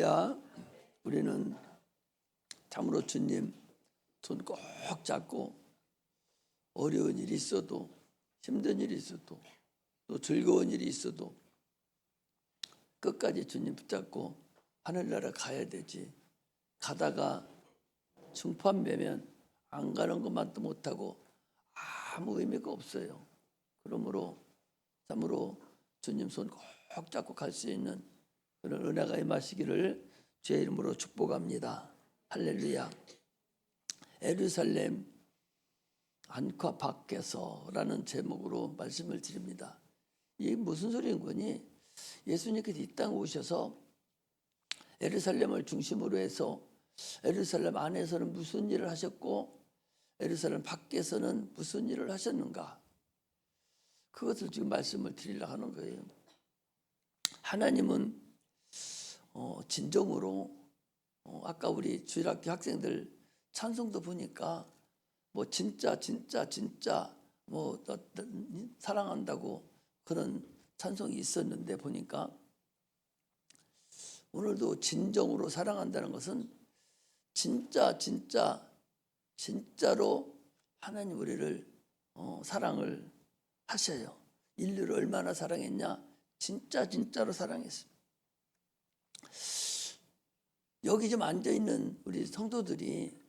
할렐루야. 우리는 참으로 주님 손 꼭 잡고 어려운 일이 있어도 힘든 일이 있어도 또 즐거운 일이 있어도 끝까지 주님 붙잡고 하늘나라 가야 되지. 가다가 중판되면 안 가는 것만도 못하고 아무 의미가 없어요. 그러므로 참으로 주님 손 꼭 잡고 갈 수 있는 그런 은혜가 임하시기를 주의 이름으로 축복합니다. 할렐루야. 예루살렘 안과 밖에서라는 제목으로 말씀을 드립니다. 이게 무슨 소리인 거니? 예수님께서 이 땅에 오셔서 예루살렘을 중심으로 해서 예루살렘 안에서는 무슨 일을 하셨고 예루살렘 밖에서는 무슨 일을 하셨는가? 그것을 지금 말씀을 드리려고 하는 거예요. 하나님은 진정으로 아까 우리 주일학교 학생들 찬송도 보니까 뭐 진짜 뭐 사랑한다고 그런 찬송이 있었는데 보니까 오늘도 진정으로 사랑한다는 것은 진짜로 하나님 우리를 사랑을 하셔요. 인류를 얼마나 사랑했냐? 진짜로 사랑했습니다. 여기 좀 앉아있는 우리 성도들이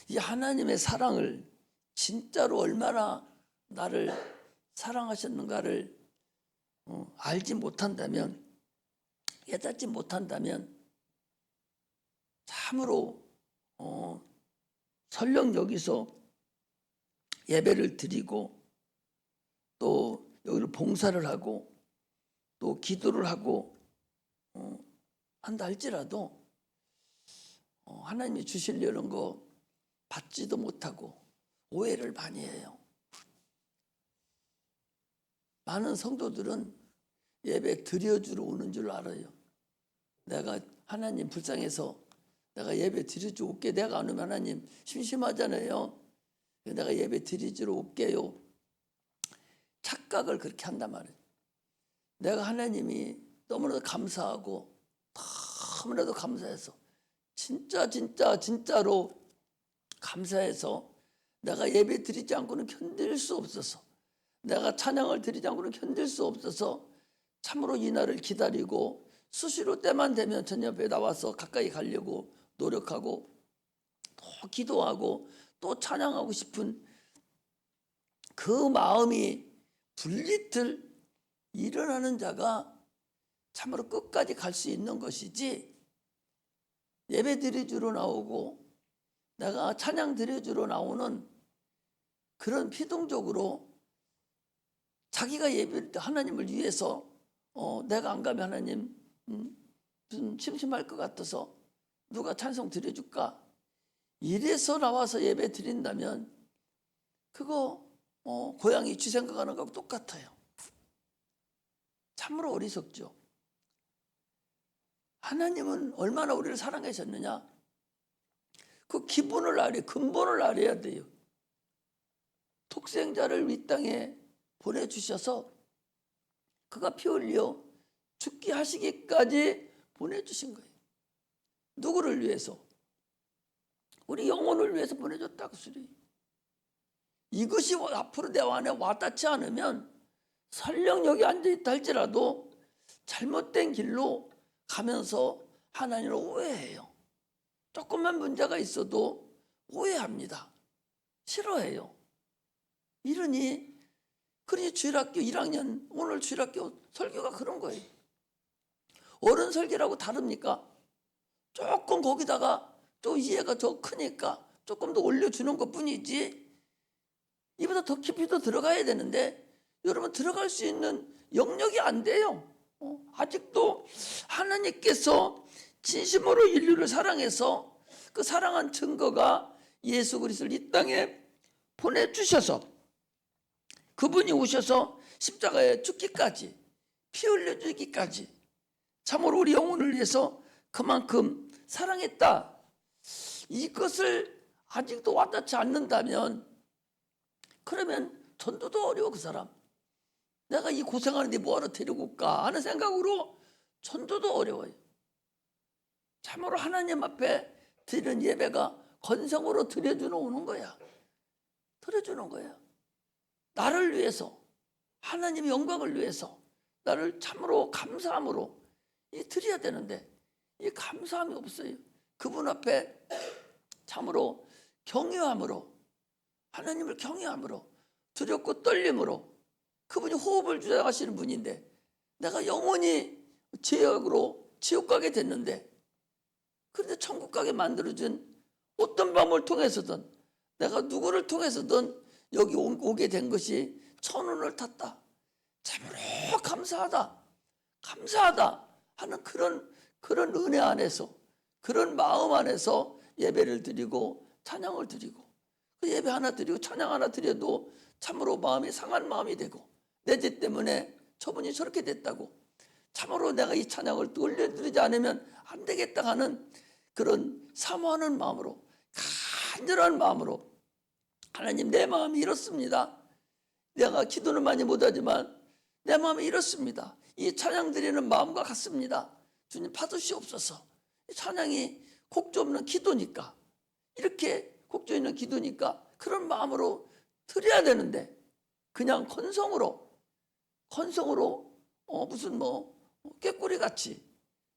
이 하나님의 사랑을 진짜로 얼마나 나를 사랑하셨는가를 알지 못한다면, 깨닫지 못한다면 참으로 설령 여기서 예배를 드리고 또 여기를 봉사를 하고 또 기도를 하고 한다 할지라도 하나님이 주시려는 거 받지도 못하고 오해를 많이 해요. 많은 성도들은 예배 드려주러 오는 줄 알아요. 내가 하나님 불쌍해서 내가 예배 드려주러 올게. 내가 안 오면 하나님 심심하잖아요. 내가 예배 드리주러 올게요. 착각을 그렇게 한단 말이에요. 내가 하나님이 너무나도 감사하고 너무나도 감사해서 진짜로 감사해서 내가 예배 드리지 않고는 견딜 수 없어서 내가 찬양을 드리지 않고는 견딜 수 없어서 참으로 이 날을 기다리고 수시로 때만 되면 전 옆에 나와서 가까이 가려고 노력하고 또 기도하고 또 찬양하고 싶은 그 마음이 분리틀 일어나는 자가 참으로 끝까지 갈 수 있는 것이지, 예배 드려주러 나오고 내가 찬양 드려주러 나오는 그런 피동적으로 자기가 예배 하나님을 위해서 내가 안 가면 하나님 좀 심심할 것 같아서 누가 찬송 드려줄까? 이래서 나와서 예배 드린다면 그거 고양이 쥐 생각하는 거하고 똑같아요. 참으로 어리석죠. 하나님은 얼마나 우리를 사랑하셨느냐? 그 기본을 알아야, 근본을 알아야 돼요. 독생자를 이 땅에 보내주셔서 그가 피 흘려 죽게 하시기까지 보내주신 거예요. 누구를 위해서? 우리 영혼을 위해서 보내줬다고 소리. 이것이 앞으로 내 안에 와닿지 않으면 설령 여기 앉아있다 할지라도 잘못된 길로 가면서 하나님을 오해해요. 조금만 문제가 있어도 오해합니다. 싫어해요. 그러니 주일학교 1학년 오늘 주일학교 설교가 그런 거예요. 어른 설교라고 다릅니까? 조금 거기다가 좀 이해가 더 크니까 조금 더 올려주는 것뿐이지 이보다 더 깊이 더 들어가야 되는데 여러분 들어갈 수 있는 영역이 안 돼요. 아직도 하나님께서 진심으로 인류를 사랑해서 그 사랑한 증거가 예수 그리스도를 이 땅에 보내주셔서 그분이 오셔서 십자가에 죽기까지 피 흘려 주기까지 참으로 우리 영혼을 위해서 그만큼 사랑했다. 이것을 아직도 와닿지 않는다면 그러면 전도도 어려워. 그 사람 내가 이 고생하는데 뭐하러 데리고 올까 하는 생각으로 전도도 어려워요. 참으로 하나님 앞에 드리는 예배가 건성으로 드려주는 오는 거야. 드려주는 거야. 나를 위해서, 하나님의 영광을 위해서 나를 참으로 감사함으로 드려야 되는데 이 감사함이 없어요. 그분 앞에 참으로 경외함으로, 하나님을 경외함으로, 두렵고 떨림으로, 그분이 호흡을 주장하시는 분인데 내가 영원히 죄악으로 지옥 가게 됐는데, 그런데 천국 가게 만들어준 어떤 방법을 통해서든 내가 누구를 통해서든 여기 오게 된 것이 천운을 탔다. 참으로 감사하다. 감사하다 하는 그런 은혜 안에서, 그런 마음 안에서 예배를 드리고 찬양을 드리고, 그 예배 하나 드리고 찬양 하나 드려도 참으로 마음이 상한 마음이 되고, 내 죄 때문에 저분이 저렇게 됐다고, 참으로 내가 이 찬양을 올려드리지 않으면 안 되겠다 하는 그런 사모하는 마음으로, 간절한 마음으로, 하나님 내 마음이 이렇습니다. 내가 기도는 많이 못하지만 내 마음이 이렇습니다. 이 찬양 드리는 마음과 같습니다. 주님 받으시옵소서. 찬양이 곡조 없는 기도니까, 이렇게 곡조 있는 기도니까 그런 마음으로 드려야 되는데 그냥 건성으로 무슨 깨꾸리같이,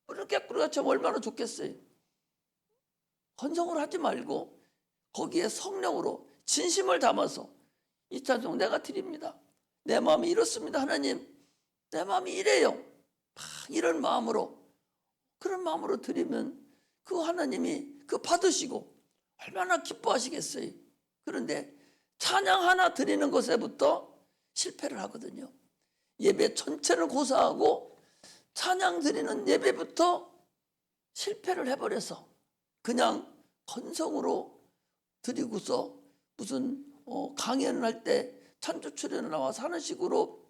우리는 깨꾸리같이 하면 얼마나 좋겠어요. 건성으로 하지 말고 거기에 성령으로 진심을 담아서 이 찬송 내가 드립니다. 내 마음이 이렇습니다. 하나님 내 마음이 이래요. 이런 마음으로, 그런 마음으로 드리면 그 하나님이 그 받으시고 얼마나 기뻐하시겠어요. 그런데 찬양 하나 드리는 것에부터 실패를 하거든요. 예배 전체는 고사하고 찬양 드리는 예배부터 실패를 해버려서 그냥 건성으로 드리고서 무슨 강연을 할 때 찬조 출연을 나와서 하는 식으로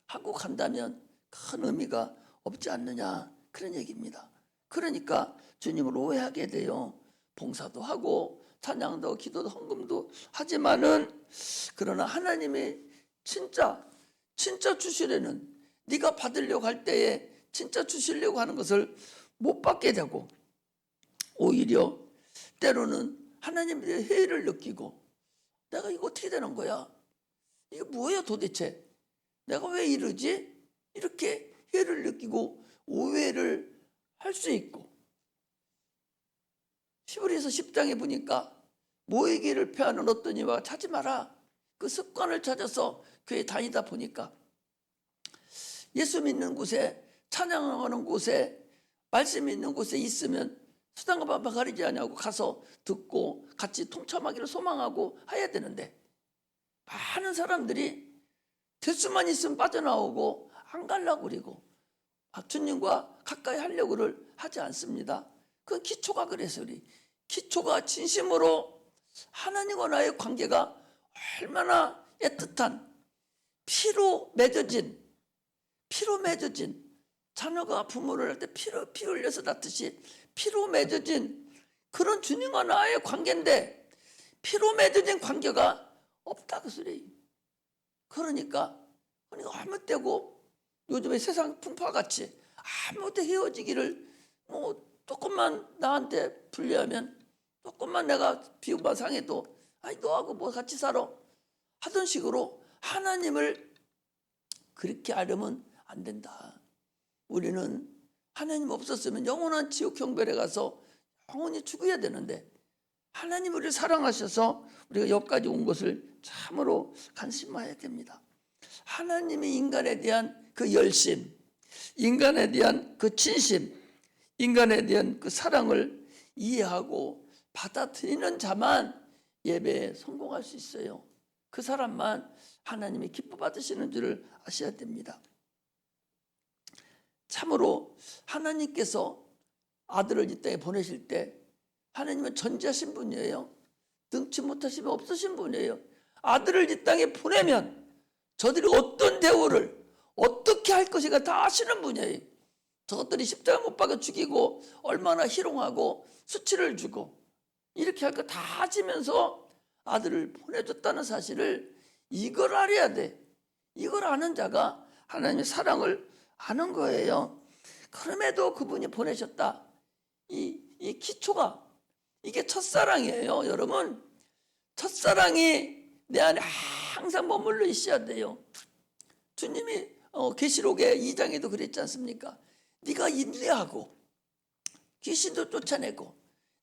하고 간다면 큰 의미가 없지 않느냐, 그런 얘기입니다. 그러니까 주님을 오해하게 돼요. 봉사도 하고 찬양도 기도도 헌금도 하지만은, 그러나 하나님이 진짜 주시려는, 네가 받으려고 할 때에 진짜 주시려고 하는 것을 못 받게 되고, 오히려 때로는 하나님에 대해 회의를 느끼고, 내가 이거 어떻게 되는 거야? 이게 뭐야 도대체? 내가 왜 이러지? 이렇게 회의를 느끼고 오해를 할 수 있고, 히브리서 10장에 보니까 모이기를 패하는 어떤 이와 찾지 마라. 그 습관을 찾아서 교회 다니다 보니까 예수 믿는 곳에, 찬양하는 곳에, 말씀 있는 곳에 있으면 수단과 방법 가리지 않냐고 가서 듣고 같이 통참하기를 소망하고 해야 되는데, 많은 사람들이 될 수만 있으면 빠져나오고 안 가려고 그러고 주님과 가까이 하려고를 하지 않습니다. 그 기초가 그래서 기초가 진심으로 하나님과 나의 관계가 얼마나 애틋한, 피로 맺어진 자녀가 부모를 할 때 피 흘려서 낳듯이 피로 맺어진 그런 주님과 나의 관계인데, 피로 맺어진 관계가 없다 그 소리. 그러니까 아무 때고 요즘에 세상 풍파같이 아무 때 헤어지기를, 조금만 나한테 불리하면, 조금만 내가 비웃만 상해도 아니 너하고 뭐 같이 살아 하던 식으로 하나님을 그렇게 하려면 안 된다. 우리는 하나님 없었으면 영원한 지옥 형벌에 가서 영원히 죽어야 되는데, 하나님 우리를 사랑하셔서 우리가 여기까지 온 것을 참으로 간심해야 됩니다. 하나님이 인간에 대한 그 열심, 인간에 대한 그 진심, 인간에 대한 그 사랑을 이해하고 받아들이는 자만 예배에 성공할 수 있어요. 그 사람만 하나님이 기뻐 받으시는 줄을 아셔야 됩니다. 참으로 하나님께서 아들을 이 땅에 보내실 때 하나님은 전지하신 분이에요. 능치 못하시면 없으신 분이에요. 아들을 이 땅에 보내면 저들이 어떤 대우를 어떻게 할 것인가 다 아시는 분이에요. 저것들이 십자가 못 박아 죽이고 얼마나 희롱하고 수치를 주고 이렇게 할 거 다 아시면서 아들을 보내줬다는 사실을, 이걸 알아야 돼. 이걸 아는 자가 하나님의 사랑을 아는 거예요. 그럼에도 그분이 보내셨다. 이 기초가 이게 첫사랑이에요. 여러분, 첫사랑이 내 안에 항상 머물러 있어야 돼요. 주님이 계시록의 2장에도 그랬지 않습니까? 네가 인내하고 귀신도 쫓아내고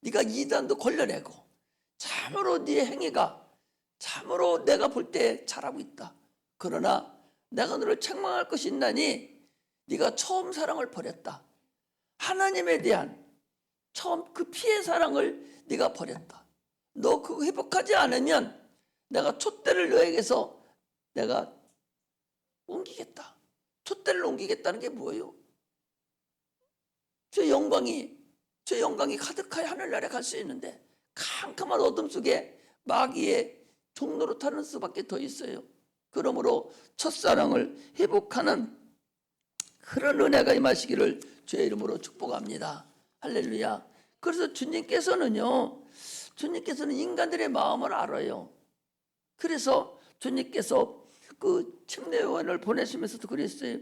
네가 이단도 걸려내고 참으로 네 행위가 참으로 내가 볼 때 잘하고 있다. 그러나 내가 너를 책망할 것이 있나니 네가 처음 사랑을 버렸다. 하나님에 대한 처음 그 피해 사랑을 네가 버렸다. 너 그거 회복하지 않으면 내가 촛대를 너에게서 내가 옮기겠다. 촛대를 옮기겠다는 게 뭐예요? 저 영광이 가득하여 하늘나라에 갈 수 있는데 캄캄한 어둠 속에 마귀의 종로로 타는 수밖에 더 있어요. 그러므로 첫사랑을 회복하는 그런 은혜가 임하시기를 주의 이름으로 축복합니다. 할렐루야. 그래서 주님께서는 인간들의 마음을 알아요. 그래서 주님께서 그 침례요한을 보내시면서도 그랬어요.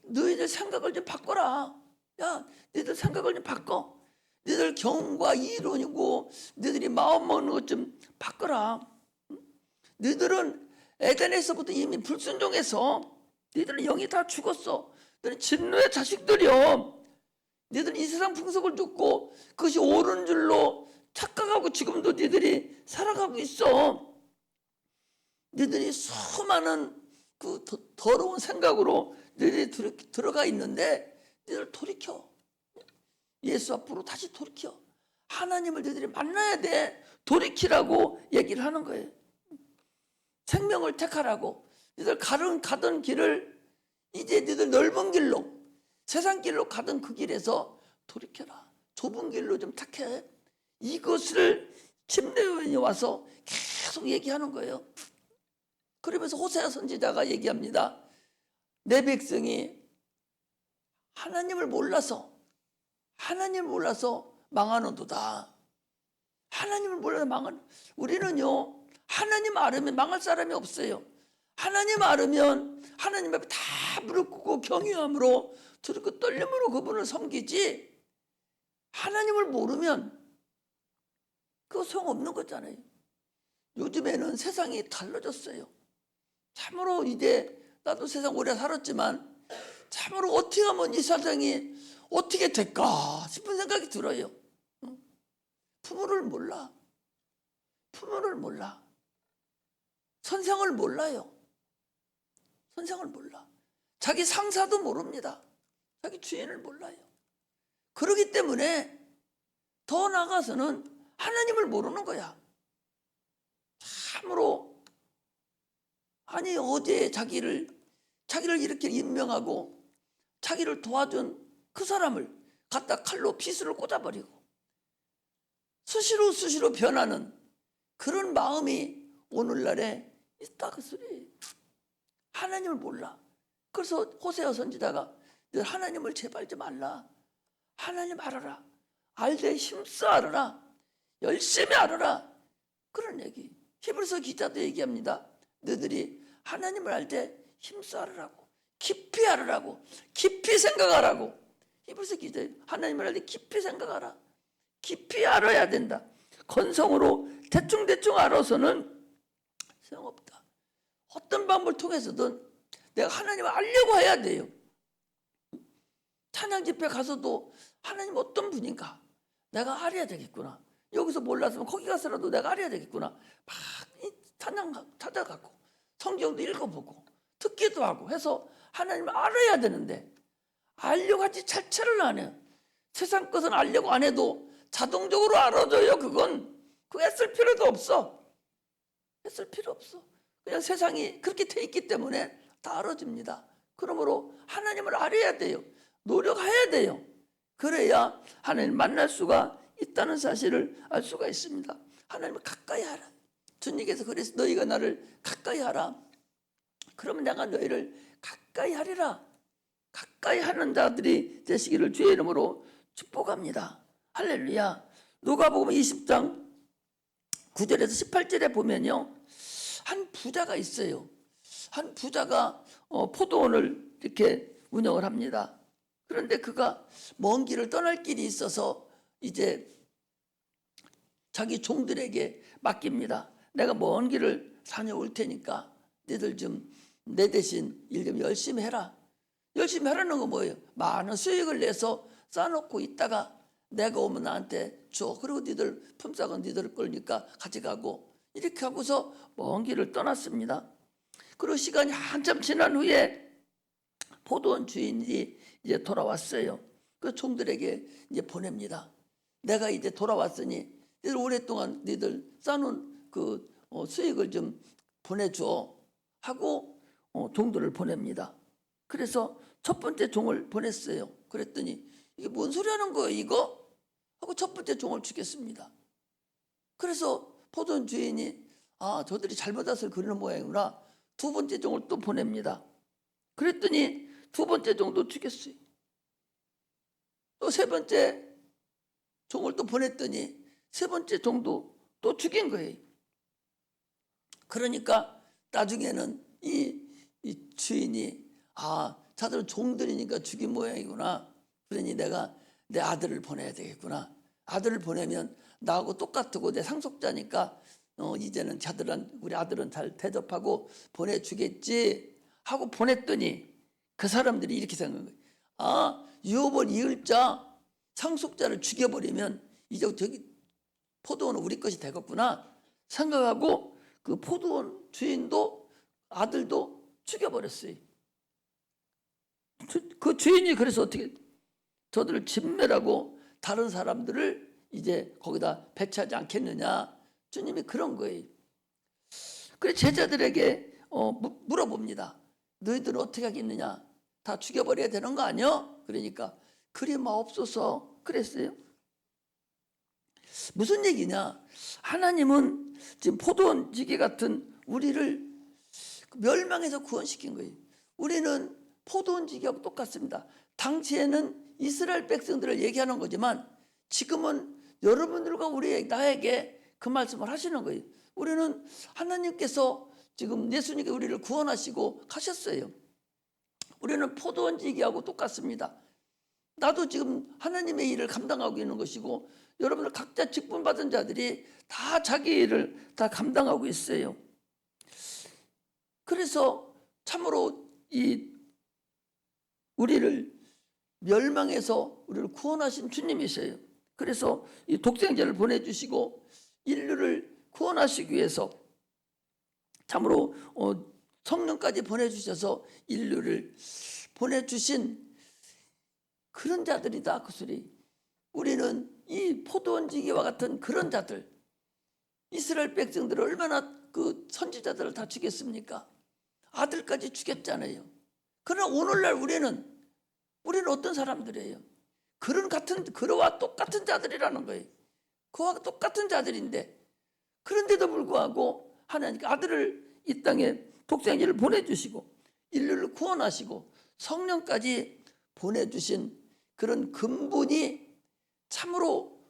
너희들 생각을 좀 바꿔라. 야, 너희들 생각을 좀 바꿔. 너희들 경과 이론이고 너희들이 마음 먹는 것 좀 바꿔라. 너희들은 에덴에서부터 이미 불순종해서 너희들은 영이 다 죽었어. 너희는 진노의 자식들이요. 너희들은 이 세상 풍속을 듣고 그것이 옳은 줄로 착각하고 지금도 너희들이 살아가고 있어. 너희들이 수많은 그 더러운 생각으로 너희들이 들어가 있는데 너희들 돌이켜. 예수 앞으로 다시 돌이켜. 하나님을 너희들이 만나야 돼. 돌이키라고 얘기를 하는 거예요. 생명을 택하라고. 너희들 가던 길을 이제 너희들 넓은 길로 세상 길로 가던 그 길에서 돌이켜라. 좁은 길로 좀 택해. 이것을 침례요한이 와서 계속 얘기하는 거예요. 그러면서 호세아 선지자가 얘기합니다. 내 백성이 하나님을 몰라서 망하는도다. 하나님을 몰라서 우리는요, 하나님 알으면 망할 사람이 없어요. 하나님 알으면 하나님 앞에 다 무릎 꿇고 경외함으로 두렵고 떨림으로 그분을 섬기지, 하나님을 모르면 그거 소용없는 거잖아요. 요즘에는 세상이 달라졌어요. 참으로 이제 나도 세상 오래 살았지만 참으로 어떻게 하면 이 세상이 어떻게 될까 싶은 생각이 들어요. 부모를 몰라. 선생을 몰라요. 선생을 몰라. 자기 상사도 모릅니다. 자기 주인을 몰라요. 그렇기 때문에 더 나아가서는 하나님을 모르는 거야. 참으로 아니 어제 자기를 이렇게 임명하고 자기를 도와준 그 사람을 갖다 칼로 빗으로 꽂아버리고 수시로 변하는 그런 마음이 오늘날에 있다 그 소리. 하나님을 몰라. 그래서 호세아 선지자가 늘 하나님을 제발 좀 알라. 하나님 알아라. 알되 힘써 알아라. 열심히 알아라. 그런 얘기. 히브리서 기자도 얘기합니다. 너희들이 하나님을 알 때 힘써 알아라고. 깊이 알아라고. 깊이 생각하라고. 히브리서 기자 하나님을 알 때 깊이 생각하라. 깊이 알아야 된다. 건성으로 대충 알아서는 소용없다. 어떤 방법을 통해서든 내가 하나님을 알려고 해야 돼요. 찬양 집회 가서도 하나님 어떤 분인가 내가 알아야 되겠구나. 여기서 몰랐으면 거기 가서라도 내가 알아야 되겠구나. 막 찬양 찾아가고 성경도 읽어보고 듣기도 하고 해서 하나님을 알아야 되는데 알려고 하지 자체를 안 해요. 세상 것은 알려고 안 해도 자동적으로 알아줘요. 그거 애쓸 필요도 없어. 애쓸 필요 없어. 그냥 세상이 그렇게 돼 있기 때문에 다 알아집니다. 그러므로 하나님을 알아야 돼요. 노력해야 돼요. 그래야 하나님을 만날 수가 있다는 사실을 알 수가 있습니다. 하나님을 가까이 하라. 주님께서 그래서 너희가 나를 가까이 하라. 그러면 내가 너희를 가까이 하리라. 가까이 하는 자들이 되시기를 주의 이름으로 축복합니다. 할렐루야. 누가복음 20장 9절에서 18절에 보면요. 한 부자가 있어요. 한 부자가 포도원을 이렇게 운영을 합니다. 그런데 그가 먼 길을 떠날 길이 있어서 이제 자기 종들에게 맡깁니다. 내가 먼 길을 다녀올 테니까 너희들 좀 내 대신 일 좀 열심히 해라. 열심히 하라는 건 뭐예요? 많은 수익을 내서 쌓아놓고 있다가 내가 오면 나한테 줘. 그리고 너희들 품삯은 너희들 거니까 가져가고, 이렇게 하고서 먼 길을 떠났습니다. 그리고 시간이 한참 지난 후에 포도원 주인이 이제 돌아왔어요. 그 종들에게 이제 보냅니다. 내가 이제 돌아왔으니 너희들 오랫동안 너희들 쌓아놓은 그 수익을 좀 보내줘 하고 종들을 보냅니다. 그래서 첫 번째 종을 보냈어요. 그랬더니 이게 뭔 소리 하는 거예요 이거? 하고 첫 번째 종을 죽였습니다. 그래서 포도원 주인이 저들이 잘못해서 그러는 모양이구나. 두 번째 종을 또 보냅니다. 그랬더니 두 번째 종도 죽였어요. 또 세 번째 종을 또 보냈더니 세 번째 종도 또 죽인 거예요. 그러니까 나중에는 이 주인이 자들은 종들이니까 죽인 모양이구나. 그러니 내가 내 아들을 보내야 되겠구나. 아들을 보내면 나하고 똑같고 내 상속자니까 이제는 우리 아들은 잘 대접하고 보내주겠지 하고 보냈더니 그 사람들이 이렇게 생각한 거예요. 유업을 이을 자 상속자를 죽여버리면 이제 저기 포도원은 우리 것이 되겠구나 생각하고 그 포도원 주인도 아들도 죽여버렸어요. 그 주인이 그래서 어떻게 저들을 진멸하고 다른 사람들을 이제 거기다 배치하지 않겠느냐. 주님이 그런 거예요. 그래서 제자들에게 물어봅니다. 너희들은 어떻게 하겠느냐? 다 죽여버려야 되는 거 아니야? 그러니까 그리 마옵소서 그랬어요. 무슨 얘기냐? 하나님은 지금 포도원 지기 같은 우리를 멸망해서 구원시킨 거예요. 우리는 포도원 지기하고 똑같습니다. 당시에는 이스라엘 백성들을 얘기하는 거지만 지금은 여러분들과 나에게 그 말씀을 하시는 거예요. 우리는 하나님께서 지금 예수님께 우리를 구원하시고 가셨어요. 우리는 포도원 지기하고 똑같습니다. 나도 지금 하나님의 일을 감당하고 있는 것이고 여러분들 각자 직분 받은 자들이 다 자기 일을 다 감당하고 있어요. 그래서 참으로 우리를 멸망해서 우리를 구원하신 주님이세요. 그래서 이 독생자를 보내주시고 인류를 구원하시기 위해서 참으로 성령까지 보내주셔서 인류를 보내주신 그런 자들이다 그 소리. 우리는 이 포도원 지기와 같은 그런 자들, 이스라엘 백성들을 얼마나 그 선지자들을 다 죽였습니까? 아들까지 죽였잖아요. 그러나 오늘날 우리는 어떤 사람들이에요? 그와 똑같은 자들이라는 거예요. 그와 똑같은 자들인데 그런데도 불구하고 하나님께 아들을 이 땅에 독생자를 보내주시고 인류를 구원하시고 성령까지 보내주신 그런 근본이 참으로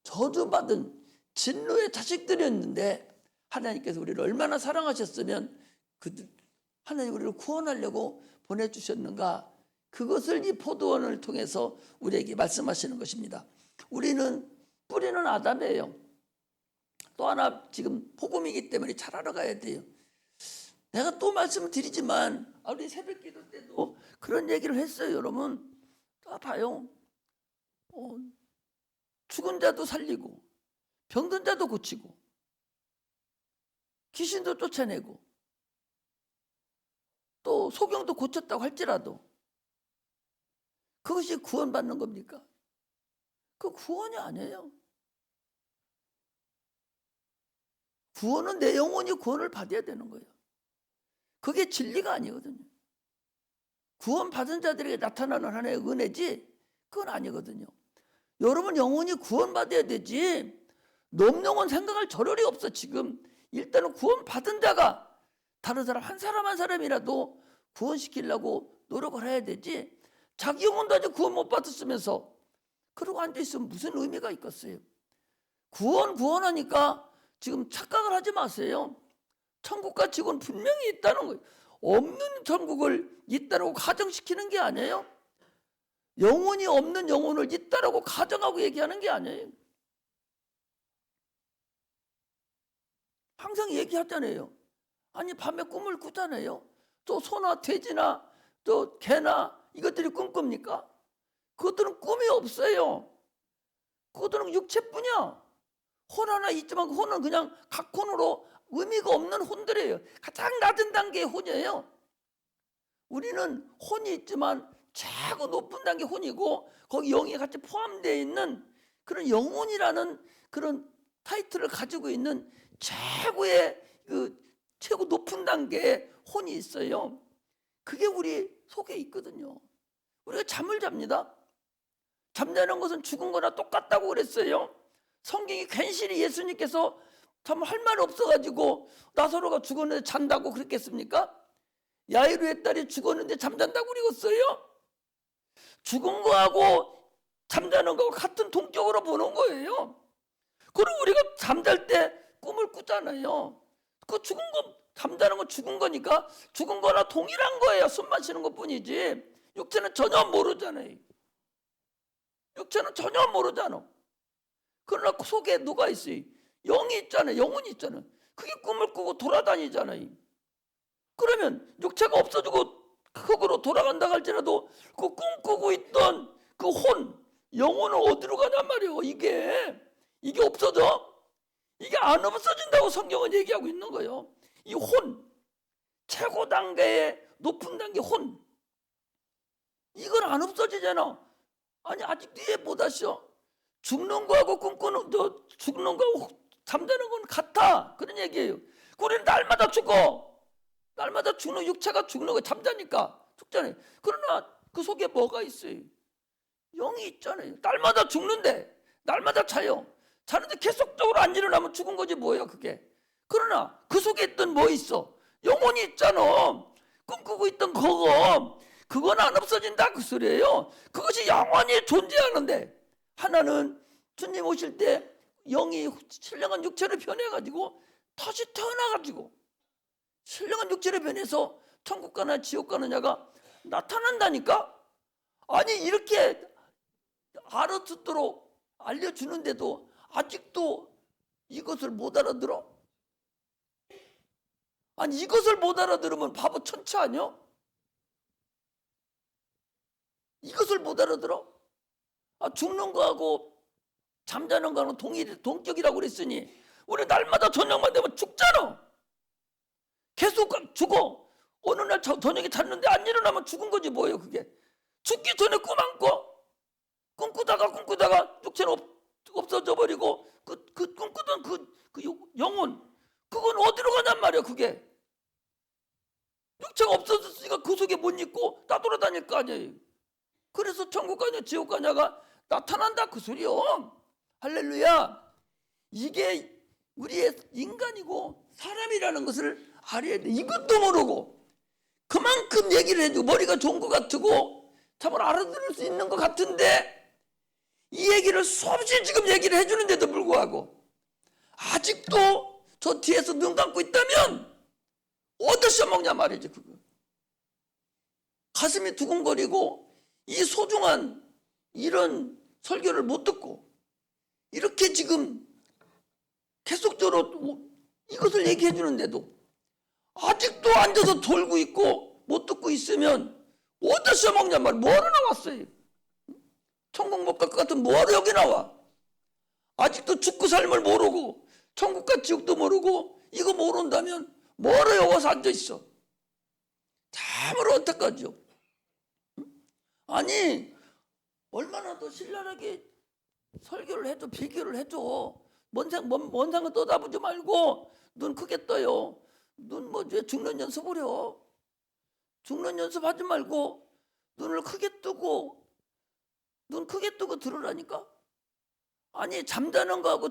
저주받은 진노의 자식들이었는데 하나님께서 우리를 얼마나 사랑하셨으면 하나님 우리를 구원하려고 보내주셨는가. 그것을 이 포도원을 통해서 우리에게 말씀하시는 것입니다. 우리는 뿌리는 아담이에요. 또 하나 지금 복음이기 때문에 잘 알아가야 돼요. 내가 또 말씀을 드리지만 우리 새벽 기도 때도 그런 얘기를 했어요. 여러분 다 봐요. 죽은 자도 살리고 병든 자도 고치고 귀신도 쫓아내고 또 소경도 고쳤다고 할지라도 그것이 구원받는 겁니까? 그 구원이 아니에요. 구원은 내 영혼이 구원을 받아야 되는 거예요. 그게 진리가 아니거든요. 구원받은 자들에게 나타나는 하나의 은혜지 그건 아니거든요. 여러분 영혼이 구원받아야 되지 넘 영혼 생각할 겨를이 없어. 지금 일단은 구원받은 자가 다른 사람 한 사람이라도 구원시키려고 노력을 해야 되지 자기 영혼도 아직 구원 못 받았으면서 그러고 앉아있으면 무슨 의미가 있겠어요. 구원하니까 지금 착각을 하지 마세요. 천국과 지구는 분명히 있다는 거예요. 없는 천국을 있다고 가정시키는 게 아니에요. 영혼이 없는 영혼을 있다라고 가정하고 얘기하는 게 아니에요. 항상 얘기하잖아요. 아니 밤에 꿈을 꾸잖아요. 또 소나 돼지나 또 개나 이것들이 꿈꿉니까? 그것들은 꿈이 없어요. 그것들은 육체뿐이야. 혼 하나 있지만 그 혼은 그냥 각 혼으로 의미가 없는 혼들이에요. 가장 낮은 단계의 혼이에요. 우리는 혼이 있지만 최고 높은 단계 혼이고 거기 영이 같이 포함되어 있는 그런 영혼이라는 그런 타이틀을 가지고 있는 최고의 최고 높은 단계의 혼이 있어요. 그게 우리 속에 있거든요. 우리가 잠을 잡니다. 잠자는 것은 죽은 거나 똑같다고 그랬어요. 성경이 괜시리 예수님께서 참 할 말 없어가지고 나사로가 죽었는데 잔다고 그랬겠습니까? 야이로의 딸이 죽었는데 잠잔다고 그랬어요? 죽은 거하고 잠자는 거하고 같은 동격으로 보는 거예요. 그럼 우리가 잠잘 때 꿈을 꾸잖아요. 그 죽은 거, 잠자는 건 죽은 거니까 죽은 거나 동일한 거예요. 숨 마시는 것 뿐이지. 육체는 전혀 모르잖아요. 육체는 전혀 모르잖아. 그러나 그 속에 누가 있어요? 영이 있잖아요. 영혼이 있잖아요. 그게 꿈을 꾸고 돌아다니잖아요. 그러면 육체가 없어지고 흙으로 돌아간다 할지라도 그 꿈꾸고 있던 그 혼, 영혼은 어디로 가냔 말이에요. 이게 없어져? 이게 안 없어진다고 성경은 얘기하고 있는 거예요. 이 혼, 최고 단계의 높은 단계 혼, 이건 안 없어지잖아. 아니 아직 뒤에 못 하셔. 죽는 거하고 꿈꾸는 죽는 거하고 잠자는 건 같아. 그런 얘기예요. 우리는 날마다 죽어. 날마다 죽는 육체가 죽는 거 잠자니까 죽잖아요. 그러나 그 속에 뭐가 있어요? 영이 있잖아요. 날마다 죽는데 날마다 자요. 자는데 계속적으로 안 일어나면 죽은 거지 뭐예요 그게. 그러나 그 속에 있던 뭐 있어? 영혼이 있잖아. 꿈꾸고 있던 그건 안 없어진다 그 소리예요. 그것이 영원히 존재하는데 하나는 주님 오실 때 영이 신령한 육체로 변해가지고 다시 태어나가지고 신령한 육체로 변해서 천국 가나 지옥 가느냐가 나타난다니까. 아니 이렇게 알아듣도록 알려주는데도 아직도 이것을 못 알아들어? 아니 이것을 못 알아들으면 바보 천치 아니야? 이것을 못 알아들어? 죽는 거하고 잠자는 거하고 동격이라고 그랬으니 우리 날마다 저녁만 되면 죽잖아. 계속 죽어. 어느 날 저녁에 잤는데 안 일어나면 죽은 거지 뭐예요 그게. 죽기 전에 꿈 안 꿔? 꿈꾸다가 육체는 없어져 버리고 그 꿈꾸던 그 영혼 그건 어디로 가냔 말이야 그게. 육체가 없어졌으니까 그 속에 못 있고 나돌아다닐 거 아니에요. 그래서 천국 가냐 지옥 가냐가 나타난다 그 소리요. 할렐루야. 이게 우리의 인간이고 사람이라는 것을 알아야 돼. 이것도 모르고 그만큼 얘기를 해주고 머리가 좋은 것 같고 참으로 알아들을 수 있는 것 같은데 이 얘기를 수없이 지금 얘기를 해주는데도 불구하고 아직도 저 뒤에서 눈 감고 있다면 어디서 먹냐 말이지 그거. 가슴이 두근거리고 이 소중한 이런 설교를 못 듣고 이렇게 지금 계속적으로 이것을 얘기해 주는데도 아직도 앉아서 돌고 있고 못 듣고 있으면 어디서 먹냐 말이야. 뭐하러 나왔어요? 천국 못 갈 것 같으면 뭐하러 여기 나와? 아직도 죽고 삶을 모르고 천국과 지옥도 모르고 이거 모른다면 뭐하러 여기 와서 앉아있어? 참으로 안타깝죠. 아니 얼마나 더 신랄하게 설교를 해줘, 비교를 해줘. 먼 상을 떠다보지 말고 눈 크게 떠요. 눈 죽는 연습하려. 죽는 연습하지 말고 눈을 크게 뜨고 눈 크게 뜨고 들으라니까. 아니 잠자는 거하고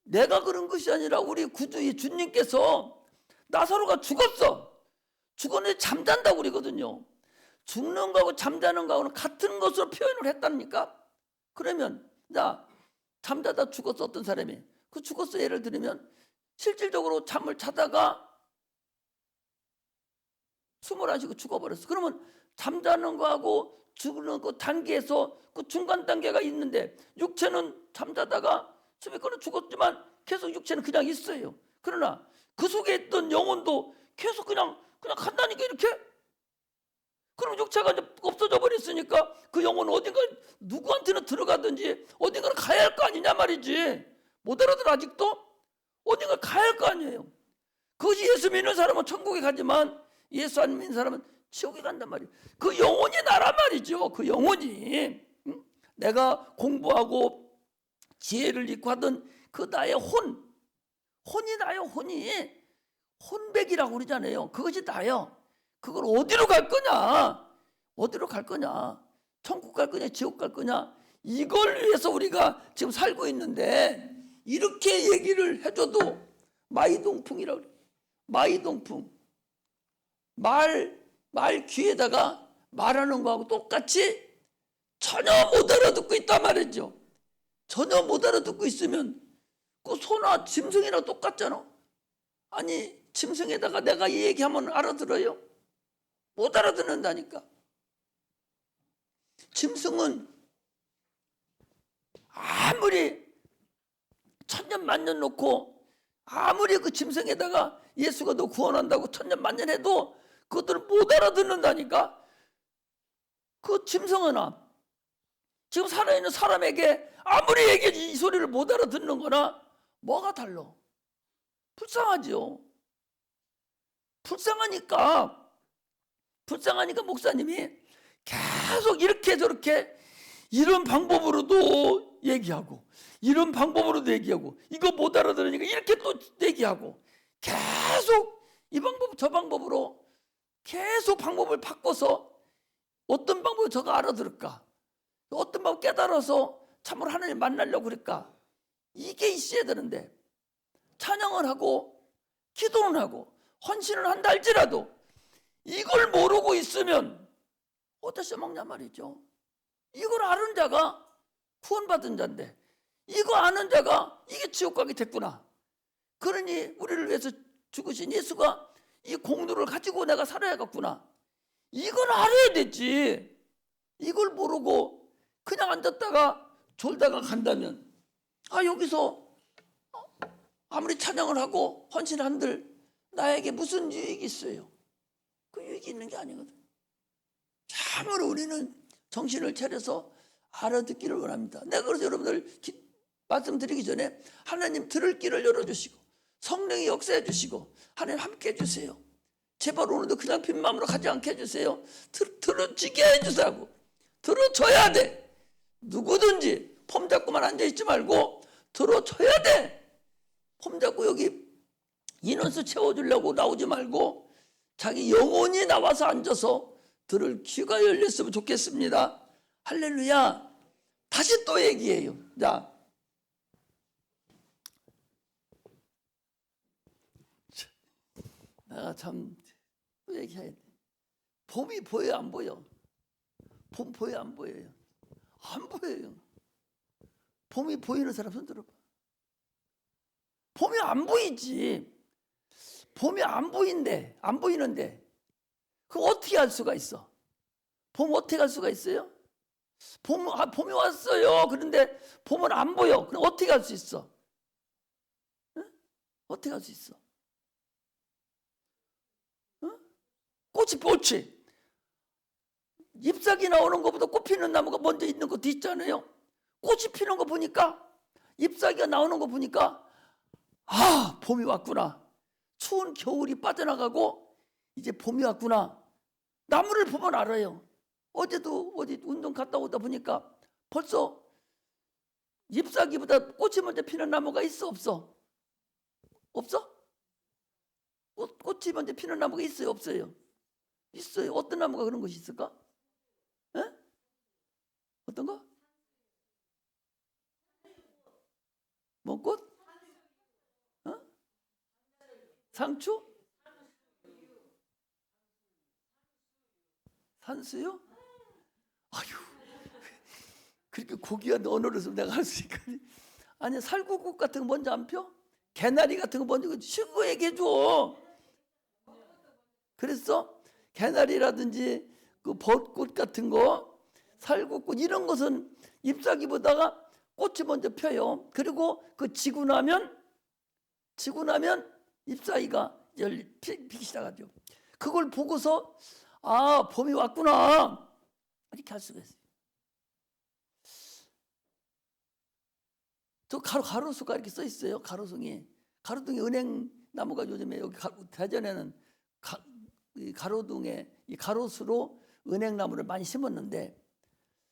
내가 그런 것이 아니라 우리 구주 주님께서 나사로가 죽었는데 잠잔다고 그러거든요. 죽는 거하고 잠자는 거하고는 같은 것으로 표현을 했다니까. 그러면 자 잠자다 죽었어 어떤 사람이 그 죽었어 예를 들면 실질적으로 잠을 자다가 숨을 안 쉬고 죽어버렸어. 그러면 잠자는 거하고 죽는 그 단계에서 그 중간 단계가 있는데, 육체는 잠자다가 숨이 끊어 죽었지만 계속 육체는 그냥 있어요. 그러나 그 속에 있던 영혼도 계속 그냥 간다니까, 이렇게. 그럼 육체가 이제 없어져 버렸으니까 그 영혼은 어딘가 누구한테는 들어가든지 어딘가는 가야 할 거 아니냐 말이지. 못 알아들어. 아직도 어딘가 가야 할 거 아니에요. 그것이 예수 믿는 사람은 천국에 가지만 예수 안 믿는 사람은 지옥에 간단 말이에요. 그 영혼이 나란 말이죠. 그 영혼이. 내가 공부하고 지혜를 잃고 하던 그 나의 혼이 나요. 혼백이라고 그러잖아요. 그것이 나요. 그걸 어디로 갈 거냐? 어디로 갈 거냐? 천국 갈 거냐? 지옥 갈 거냐? 이걸 위해서 우리가 지금 살고 있는데, 이렇게 얘기를 해줘도 마이동풍이라고 그래요. 마이동풍. 말 귀에다가 말하는 거하고 똑같이 전혀 못 알아듣고 있단 말이죠. 전혀 못 알아듣고 있으면 그 소나 짐승이랑 똑같잖아. 아니, 짐승에다가 내가 이 얘기하면 알아들어요? 못 알아듣는다니까. 짐승은 아무리 천년 만년 놓고, 아무리 그 짐승에다가 예수가 너 구원한다고 천년 만년 해도 그것들을 못 알아듣는다니까. 그 짐승은 지금 살아있는 사람에게 아무리 얘기해도 이 소리를 못 알아듣는 거나 뭐가 달라? 불쌍하죠. 불쌍하니까 목사님이 계속 이렇게 저렇게 이런 방법으로도 얘기하고, 이런 방법으로도 얘기하고, 이거 못 알아들으니까 이렇게 또 얘기하고, 계속 이 방법 저 방법으로 계속 방법을 바꿔서 어떤 방법을 저가 알아들을까, 어떤 방법 깨달아서 참으로 하나님 만나려고 그럴까, 이게 있어야 되는데, 찬양을 하고 기도는 하고 헌신을 한다 할지라도 이걸 모르고 있으면 어디서 먹냐 말이죠. 이걸 아는 자가 구원받은 자인데, 이거 아는 자가 이게 지옥 가게 됐구나. 그러니 우리를 위해서 죽으신 예수가 이 공로를 가지고 내가 살아야겠구나. 이걸 알아야 되지. 이걸 모르고 그냥 앉았다가 졸다가 간다면, 여기서 아무리 찬양을 하고 헌신을 한들 나에게 무슨 유익이 있어요? 그 유익이 있는 게 아니거든. 참으로 우리는 정신을 차려서 알아듣기를 원합니다. 내가 그래서 여러분들 말씀드리기 전에 하나님 들을 길을 열어주시고 성령이 역사해 주시고 하나님 함께 해주세요. 제발 오늘도 그냥 빈 마음으로 가지 않게 해주세요. 들어주게 해주세요. 들어줘야 돼. 누구든지 폼 잡고만 앉아있지 말고 들어줘야 돼. 폼 잡고 여기 인원수 채워주려고 나오지 말고 자기 영혼이 나와서 앉아서 들을 귀가 열렸으면 좋겠습니다. 할렐루야. 다시 또 얘기해요. 자, 내가 참 또 얘기해야 돼. 봄이 보여요, 안 보여? 봄 보여요, 안 보여요? 안 보여요. 봄이 보이는 사람 손 들어봐. 봄이 안 보이지. 봄이 안 보이는데 그거 어떻게 알 수가 있어? 봄 어떻게 알 수가 있어요? 봄이 왔어요. 그런데 봄은 안 보여. 그럼 어떻게 알 수 있어? 응? 어떻게 알 수 있어? 응? 꽃이 잎사귀 나오는 것보다 꽃 피는 나무가 먼저 있는 것도 있잖아요. 꽃이 피는 거 보니까, 잎사귀가 나오는 거 보니까 봄이 왔구나. 추운 겨울이 빠져나가고 이제 봄이 왔구나. 나무를 보면 알아요. 어제도 어디 운동 갔다 오다 보니까 벌써 잎사귀보다 꽃이 먼저 피는 나무가 있어, 없어? 없어? 꽃이 먼저 피는 나무가 있어요, 없어요? 있어요. 어떤 나무가 그런 것이 있을까? 에? 어떤 거? 뭔 꽃? 어? 상추? 산수요? 아유, 그렇게 고귀한 언어를 써서 내가 할 수 있까? 아니, 살구꽃 같은 거 먼저 안 펴? 개나리 같은 거 먼저 쉬고 얘기해 줘. 그랬어? 개나리라든지 그 벚꽃 같은 거, 살구꽃 이런 것은 잎사귀보다가 꽃이 먼저 펴요. 그리고 그 지고 나면 잎사귀가 피기 시작하죠. 그걸 보고서 아, 봄이 왔구나 이렇게 할 수가 있어요. 저 가로수가 이렇게 써 있어요. 가로등에 은행 나무가 요즘에 여기 대전에는 가로등에 이 가로수로 은행나무를 많이 심었는데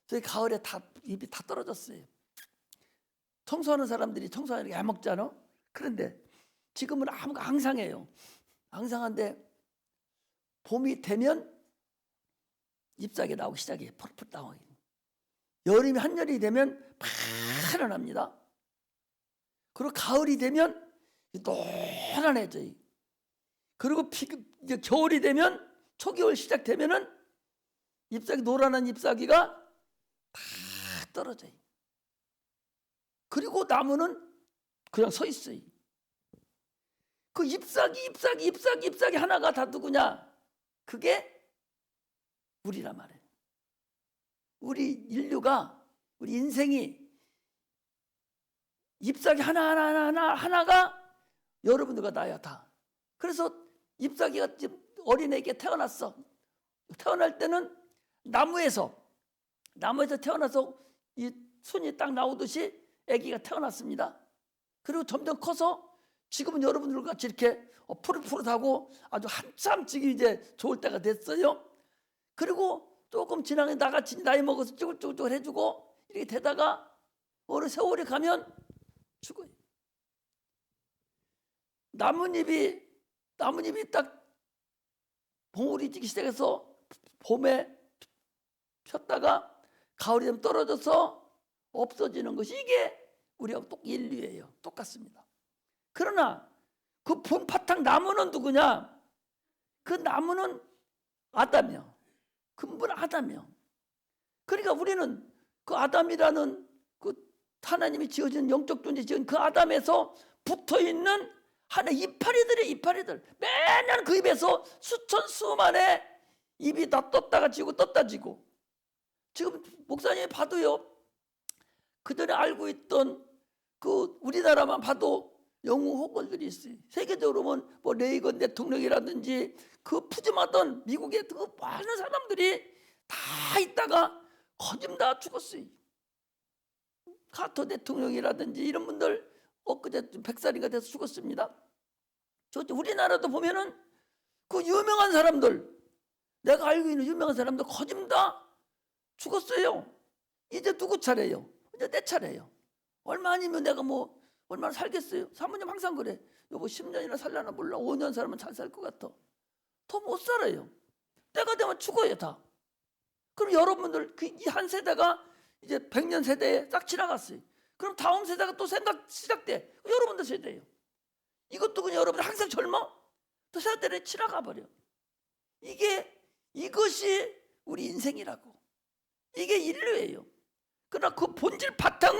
저희 가을에 다 잎이 다 떨어졌어요. 청소하는 사람들이 청소하는 게 야먹잖아. 그런데 지금은 앙상해요. 앙상한데 봄이 되면 잎사귀 나오기 시작해요. 펄펄 나오기. 여름이 한여름이 되면 파란합니다. 그리고 가을이 되면 노란해져요. 그리고 이제 겨울이 되면 초겨울 시작되면은 노란한 잎사귀가 다 떨어져요. 그리고 나무는 그냥 서 있어요. 그 잎사귀 하나가 다 누구냐? 그게 우리란 말이에요. 우리 인류가, 우리 인생이 잎사귀 하나가 여러분들과 나야 다. 그래서 잎사귀가 어린애에게 태어났어. 태어날 때는 나무에서 태어나서 이 순이 딱 나오듯이 아기가 태어났습니다. 그리고 점점 커서 지금은 여러분들 같이 이렇게 푸릇푸릇하고 아주 한참 지금 이제 좋을 때가 됐어요. 그리고 조금 지나게 나같이 나이 먹어서 쭈글쭈글 해주고 이렇게 되다가 어느 세월이 가면 죽어요. 나뭇잎이 딱 봉우리 지기 시작해서 봄에 폈다가 가을이 되면 떨어져서 없어지는 것이 이게 우리하고 인류예요. 똑같습니다. 그러나 그 본바탕 나무는 누구냐? 그 나무는 아담이요. 근본 아담이요. 그러니까 우리는 그 아담이라는 그 하나님이 지어진 영적 존재 지은 그 아담에서 붙어있는 하나의 이파리들 매년 그 입에서 수천 수만의 입이 다 떴다가 지고 떴다 지고 지금 목사님이 봐도요 그전에 알고 있던 그 우리나라만 봐도 영웅 호걸들이 있어요. 세계적으로 보면 뭐 레이건 대통령이라든지 그 푸짐하던 미국의 그 많은 사람들이 다 있다가 거짓 다 죽었어요. 카터 대통령이라든지 이런 분들 엊그제 100살인가 돼서 죽었습니다. 우리나라도 보면은 그 유명한 사람들, 내가 알고 있는 유명한 사람들 거짓 다 죽었어요. 이제 누구 차례예요? 이제 내 차례예요. 얼마 아니면 내가 뭐 얼마나 살겠어요? 사모님 항상 그래. 여보 10년이나 살려나 몰라. 5년 살면 잘 살 것 같아. 더 못 살아요. 때가 되면 죽어요 다. 그럼 여러분들 이 한 세대가 이제 100년 세대에 딱 지나갔어요. 그럼 다음 세대가 또 생각 시작돼. 여러분들 세대예요. 이것도 그냥 여러분들 항상 젊어? 또 세대를 지나가 버려. 이것이 우리 인생이라고. 이게 인류예요. 그러나 그 본질 바탕은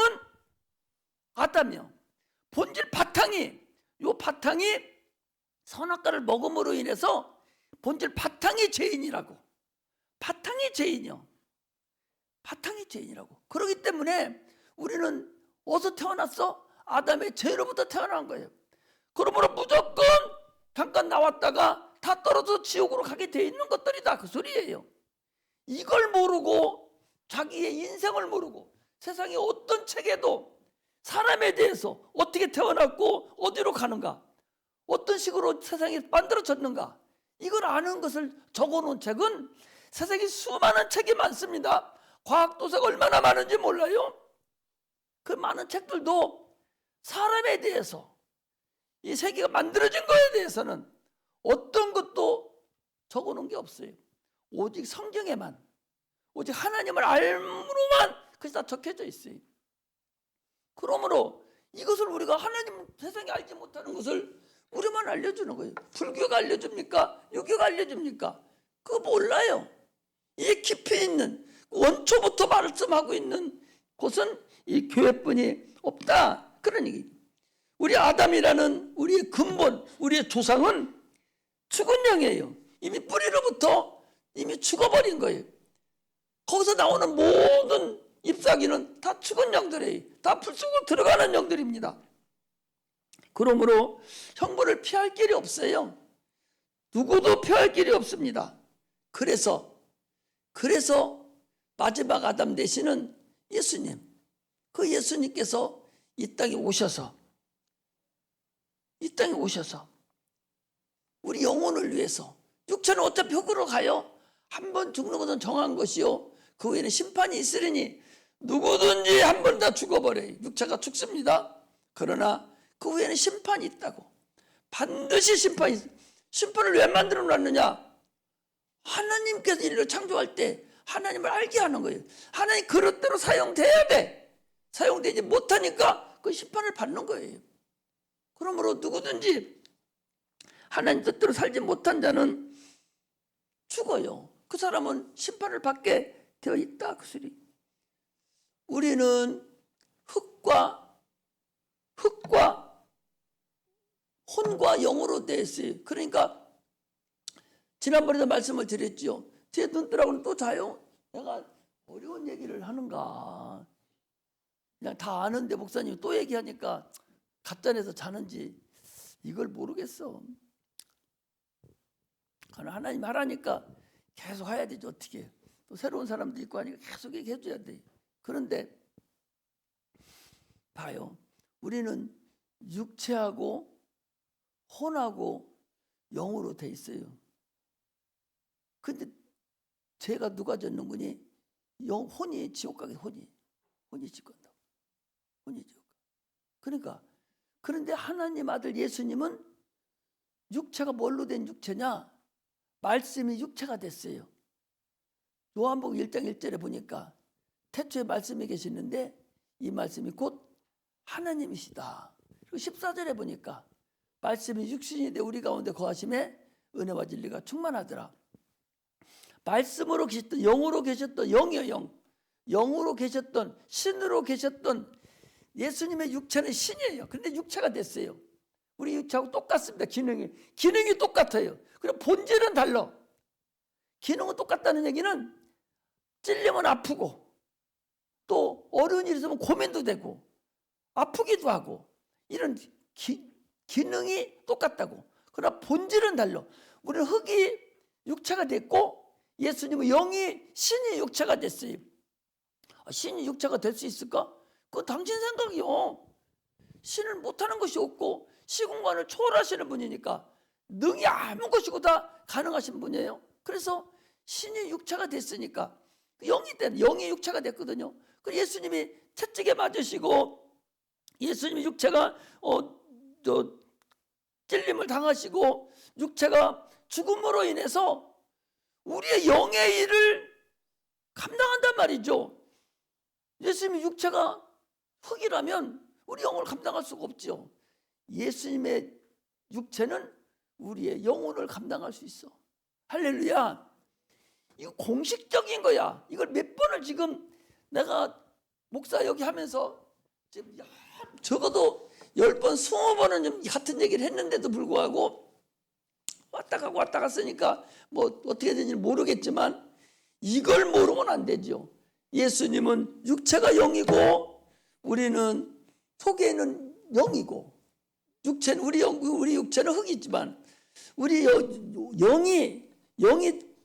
아담이요. 본질 바탕이 선악과를 먹음으로 인해서 본질 바탕이 죄인이라고. 바탕이 죄인이요. 바탕이 죄인이라고. 그렇기 때문에 우리는 어디서 태어났어? 아담의 죄로부터 태어난 거예요. 그러므로 무조건 잠깐 나왔다가 다 떨어져 지옥으로 가게 돼 있는 것들이다 그 소리예요. 이걸 모르고 자기의 인생을 모르고 세상의 어떤 책에도 사람에 대해서 어떻게 태어났고 어디로 가는가, 어떤 식으로 세상이 만들어졌는가, 이걸 아는 것을 적어놓은 책은 세상에 수많은 책이 많습니다. 과학도서가 얼마나 많은지 몰라요? 그 많은 책들도 사람에 대해서, 이 세계가 만들어진 거에 대해서는 어떤 것도 적어놓은 게 없어요. 오직 성경에만, 오직 하나님을 알므로만 그것이 다 적혀져 있어요. 그러므로 이것을 우리가 하나님 세상에 알지 못하는 것을 우리만 알려주는 거예요. 불교가 알려줍니까? 유교가 알려줍니까? 그거 몰라요. 이 깊이 있는 원초부터 말씀하고 있는 곳은 이 교회뿐이 없다. 그런 얘기. 우리 아담이라는 우리의 근본, 우리의 조상은 죽은 영이에요. 이미 뿌리로부터 이미 죽어버린 거예요. 거기서 나오는 모든 잎사귀는 다 죽은 영들이에요. 다 불속으로 들어가는 영들입니다. 그러므로 형벌을 피할 길이 없어요. 누구도 피할 길이 없습니다. 그래서 마지막 아담 되시는 예수님, 그 예수님께서 이 땅에 오셔서 우리 영혼을 위해서, 육체는 어차피 흙으로 가요. 한 번 죽는 것은 정한 것이요, 그 후에는 심판이 있으리니 누구든지 한 번 다 죽어버려요. 육체가 죽습니다. 그러나 그 후에는 심판이 있다고. 반드시 심판이 있어요. 심판을 왜 만들어 놨느냐? 하나님께서 인류를 창조할 때 하나님을 알게 하는 거예요. 하나님 그릇대로 사용돼야 돼. 사용되지 못하니까 그 심판을 받는 거예요. 그러므로 누구든지 하나님 뜻대로 살지 못한 자는 죽어요. 그 사람은 심판을 받게 되어 있다, 그 소리. 우리는 흙과 혼과 영으로 되어 있어요. 그러니까 지난번에도 말씀을 드렸죠. 제 눈 뜨라고는 또 자요? 내가 어려운 얘기를 하는가. 그냥 다 아는데 목사님이 또 얘기하니까 가짜내서 자는지 이걸 모르겠어. 그러나 하나님 하라니까 계속 해야 되죠. 어떻게. 또 새로운 사람도 있고 하니까 계속 얘기해줘야 돼. 그런데 봐요. 우리는 육체하고 혼하고 영으로 돼 있어요. 근데 죄가 누가 졌는 거니? 혼이 지옥 가게. 혼이 지옥 간다고. 혼이 지옥 가. 그러니까 그런데 하나님 아들 예수님은 육체가 뭘로 된 육체냐? 말씀이 육체가 됐어요. 요한복음 1장 1절에 보니까 태초에 말씀이 계시는데 이 말씀이 곧 하나님이시다. 그리고 14절에 보니까 말씀이 육신이 돼 우리 가운데 거하심에 은혜와 진리가 충만하더라. 말씀으로 계셨던, 영으로 계셨던, 영이요 영. 영으로 계셨던, 신으로 계셨던 예수님의 육체는 신이에요. 그런데 육체가 됐어요. 우리 육체하고 똑같습니다. 기능이 똑같아요. 그럼 본질은 달라. 기능은 똑같다는 얘기는 찔리면 아프고 또 어려운 일이 있으면 고민도 되고 아프기도 하고 이런 기능이 똑같다고. 그러나 본질은 달라. 우리는 흙이 육체가 됐고 예수님은 신이 육체가 됐어요. 신이 육체가 될 수 있을까? 그건 당신 생각이요. 신을 못하는 것이 없고 시공간을 초월하시는 분이니까 능히 아무 것이고 다 가능하신 분이에요. 그래서 신이 육체가 됐으니까 영이 육체가 됐거든요. 그 예수님이 채찍에 맞으시고 예수님이 육체가 찔림을 당하시고 육체가 죽음으로 인해서 우리의 영의 일을 감당한단 말이죠. 예수님이 육체가 흙이라면 우리 영을 감당할 수가 없죠. 예수님의 육체는 우리의 영혼을 감당할 수 있어. 할렐루야. 이거 공식적인 거야. 이걸 몇 번을 지금 내가 목사 여기 하면서 지금 적어도 10번, 20번은 좀 같은 얘기를 했는데도 불구하고 왔다 가고 왔다 갔으니까 뭐 어떻게 되는지 모르겠지만 이걸 모르면 안 되죠. 예수님은 육체가 영이고 우리는 속에는 영이고 육체는 우리 육체는 흙이지만 우리 영이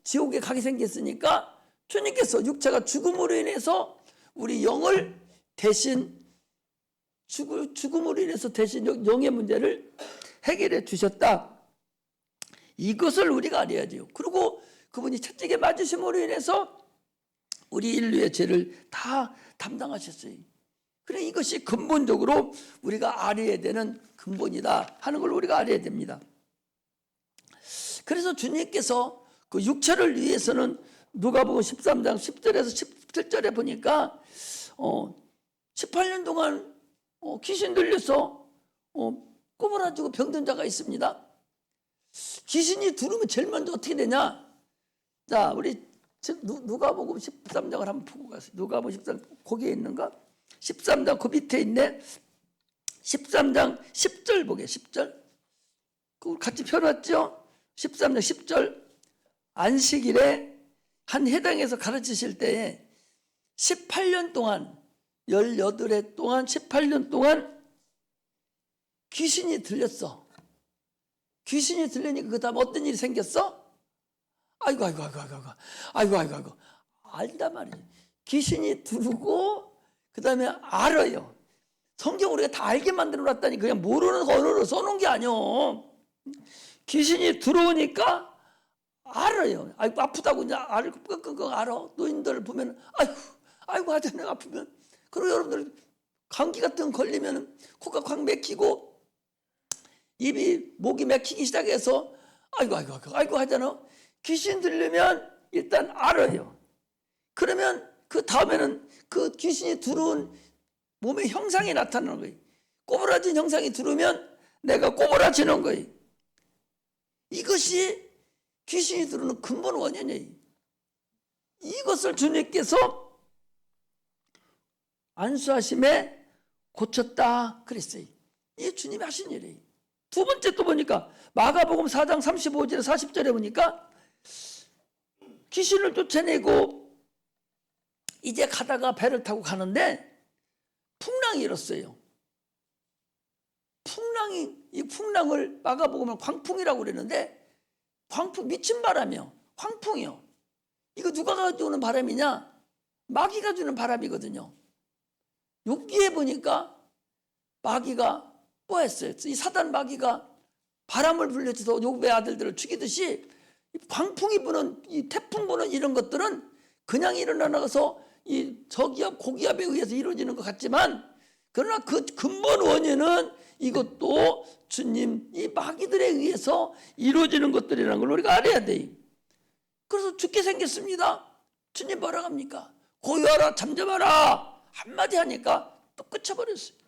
지옥에 가게 생겼으니까 주님께서 육체가 죽음으로 인해서 우리 영을 대신 죽음으로 인해서 대신 영의 문제를 해결해 주셨다. 이것을 우리가 알아야 돼요. 그리고 그분이 채찍에 맞으심으로 인해서 우리 인류의 죄를 다 담당하셨어요. 그래 이것이 근본적으로 우리가 알아야 되는 근본이다 하는 걸 우리가 알아야 됩니다. 그래서 주님께서 그 육체를 위해서는 누가복음 13장 10절에서 17절에 보니까 18년 동안 귀신 들려서 꼬부라지고 병든 자가 있습니다. 귀신이 들으면 제일 먼저 어떻게 되냐? 자, 우리 누가복음 13장을 한번 보고 가세요. 누가복음 13장 거기에 있는가? 13장 그 밑에 있네. 13장 10절 보게. 10절. 그걸 같이 펴놨죠? 13장 10절. 안식일에 한 회당에서 가르치실 때에 18년 동안 18해 동안 18년 동안 귀신이 들렸어. 귀신이 들리니까 그 다음 어떤 일이 생겼어? 아이고 알단 말이지. 귀신이 들고 그 다음에 알아요. 성경 우리가 다 알게 만들어 놨다니 그냥 모르는 언어로 써놓은 게 아니오. 귀신이 들어오니까 알아요. 아이고 아프다고 이제 끙끙끙 알아. 노인들 보면 아이고 하잖아요. 아프면. 그리고 여러분들 감기 같은 거 걸리면 코가 콱 막히고 입이 목이 막히기 시작해서 아이고 하잖아. 귀신 들리면 일단 알아요. 그러면 그 다음에는 그 귀신이 들어온 몸의 형상이 나타나는 거예요. 꼬부라진 형상이 들어오면 내가 꼬부라지는 거예요. 이것이 귀신이 들어오는 근본 원인이에요. 이것을 주님께서 안수하심에 고쳤다 그랬어요. 이게 주님이 하신 일이에요. 두 번째 또 보니까 마가복음 4장 35절 40절에 보니까 귀신을 쫓아내고 이제 가다가 배를 타고 가는데 풍랑이 일었어요. 이 풍랑을 마가복음은 광풍이라고 그랬는데 광풍 미친 바람이요. 광풍이요. 이거 누가 가져오는 바람이냐? 마귀가 주는 바람이거든요. 욥기에 보니까 마귀가 뭐했어요? 이 사단 마귀가 바람을 불려서 욥의 아들들을 죽이듯이 광풍이 부는 이 태풍 부는 이런 것들은 그냥 일어나서 이 저기압 고기압에 의해서 이루어지는 것 같지만 그러나 그 근본 원인은 이것도 주님 이 마귀들에 의해서 이루어지는 것들이라는 걸 우리가 알아야 돼요. 그래서 죽게 생겼습니다. 주님 뭐라고 합니까? 고요하라 잠잠하라 한마디 하니까 또 끝쳐버렸어요.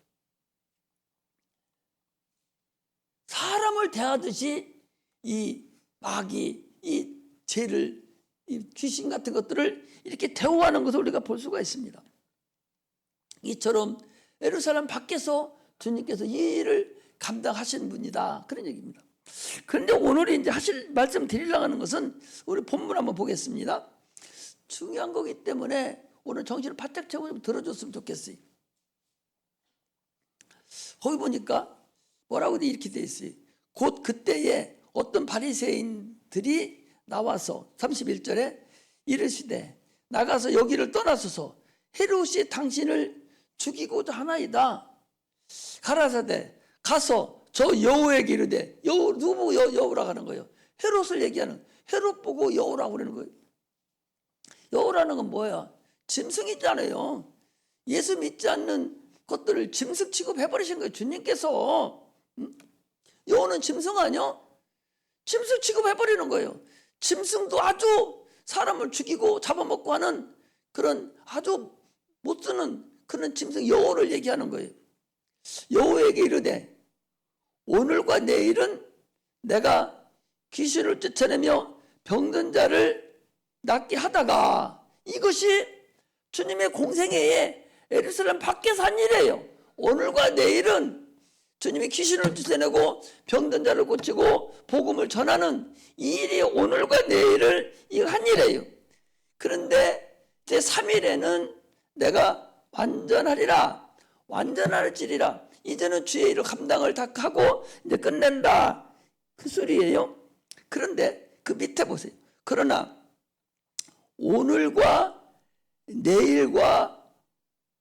사람을 대하듯이 이 마귀 이 죄를 이 귀신 같은 것들을 이렇게 대우하는 것을 우리가 볼 수가 있습니다. 이처럼 예루살렘 밖에서 주님께서 이 일을 감당하신 분이다 그런 얘기입니다. 그런데 오늘 이제 하실 말씀 드리려고 하는 것은 우리 본문 한번 보겠습니다. 중요한 거기 때문에 오늘 정신을 바짝 채우고 좀 들어줬으면 좋겠어요. 거기 보니까 뭐라고 이렇게 돼 있어요. 곧 그때에 어떤 바리새인들이 나와서 31절에 이르시되 나가서 여기를 떠나소서 헤롯이 당신을 죽이고자 하나이다. 가라사대 가서 저 여우에게 이르되 여우 누구 보고 여우라고 하는 거예요? 헤롯을 얘기하는 헤롯 보고 여우라고 그러는 거예요. 여우라는 건 뭐야? 짐승이잖아요. 예수 믿지 않는 것들을 짐승 취급해버리신 거예요. 주님께서. 여우는 짐승 아니야? 짐승 취급해버리는 거예요. 짐승도 아주 사람을 죽이고 잡아먹고 하는 그런 아주 못 쓰는 그런 짐승 여우를 얘기하는 거예요. 여우에게 이르되 오늘과 내일은 내가 귀신을 쫓아내며 병든 자를 낫게 하다가 이것이 주님의 공생애에 예루살렘 밖에서 한 일이에요. 오늘과 내일은 주님이 귀신을 쫓아내고 병든 자를 고치고 복음을 전하는 이 일이 오늘과 내일을 한 일이에요. 그런데 제3일에는 내가 완전할지리라. 이제는 주의 일을 감당을 다 하고 이제 끝낸다. 그 소리예요. 그런데 그 밑에 보세요. 그러나 오늘과 내일과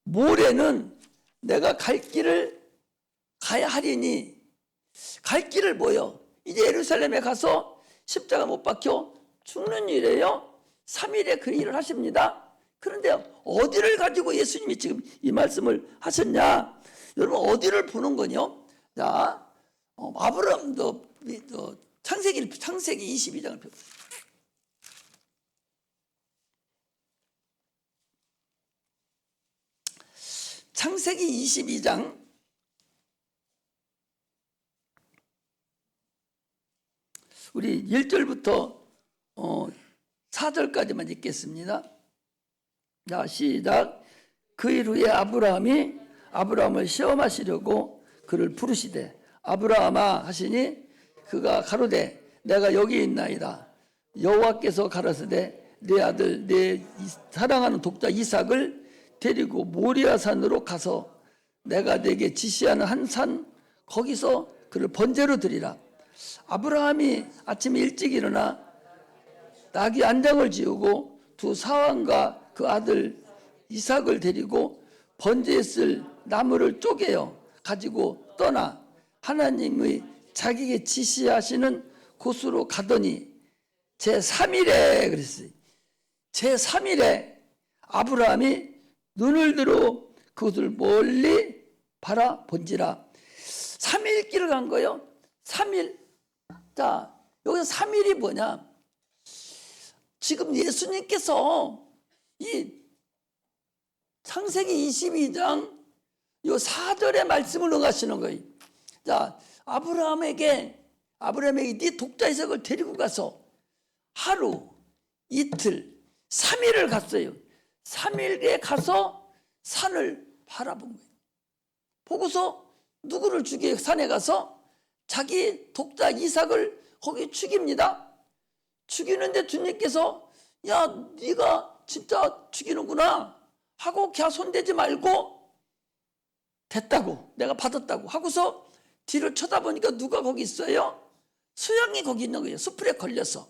모레는 내가 갈 길을 가야 하리니 갈 길을 뭐요? 이제 예루살렘에 가서 십자가 못 박혀 죽는 일이에요. 3일에 그 일을 하십니다. 그런데 어디를 가지고 예수님이 지금 이 말씀을 하셨냐? 여러분 어디를 보는 거냐? 자, 아브라함도 창세기 22장을 펴보세요. 창세기 22장 우리 1절부터 4절까지만 읽겠습니다. 자, 시작. 그 일 후에 아브라함이 아브라함을 시험하시려고 그를 부르시되 아브라함아 하시니 그가 가로되 내가 여기 있나이다. 여호와께서 가라사대 내 아들 내 사랑하는 독자 이삭을 데리고 모리아 산으로 가서 내가 내게 지시하는 한 산 거기서 그를 번제로 드리라. 아브라함이 아침에 일찍 일어나 나귀 안장을 지우고 두 사환과 그 아들 이삭을 데리고 번제에 쓸 나무를 쪼개어 가지고 떠나 하나님의 자기에게 지시하시는 곳으로 가더니 제3일에 그랬어요. 제3일에 아브라함이 눈을 들어 그것을 멀리 바라본지라. 3일 길을 간 거예요. 3일. 자, 여기서 3일이 뭐냐? 지금 예수님께서 이 창세기 22장 요 4절의 말씀을 응하시는 거예요. 자, 아브라함에게 네 독자 이삭을 데리고 가서 하루, 이틀, 3일을 갔어요. 3일에 가서 산을 바라본 거예요. 보고서 누구를 죽이게 산에 가서 자기 독자 이삭을 거기 죽입니다. 죽이는데 주님께서 야, 네가 진짜 죽이는구나 하고 걔 손대지 말고 됐다고 내가 받았다고 하고서 뒤를 쳐다보니까 누가 거기 있어요? 수양이 거기 있는 거예요. 수풀에 걸려서.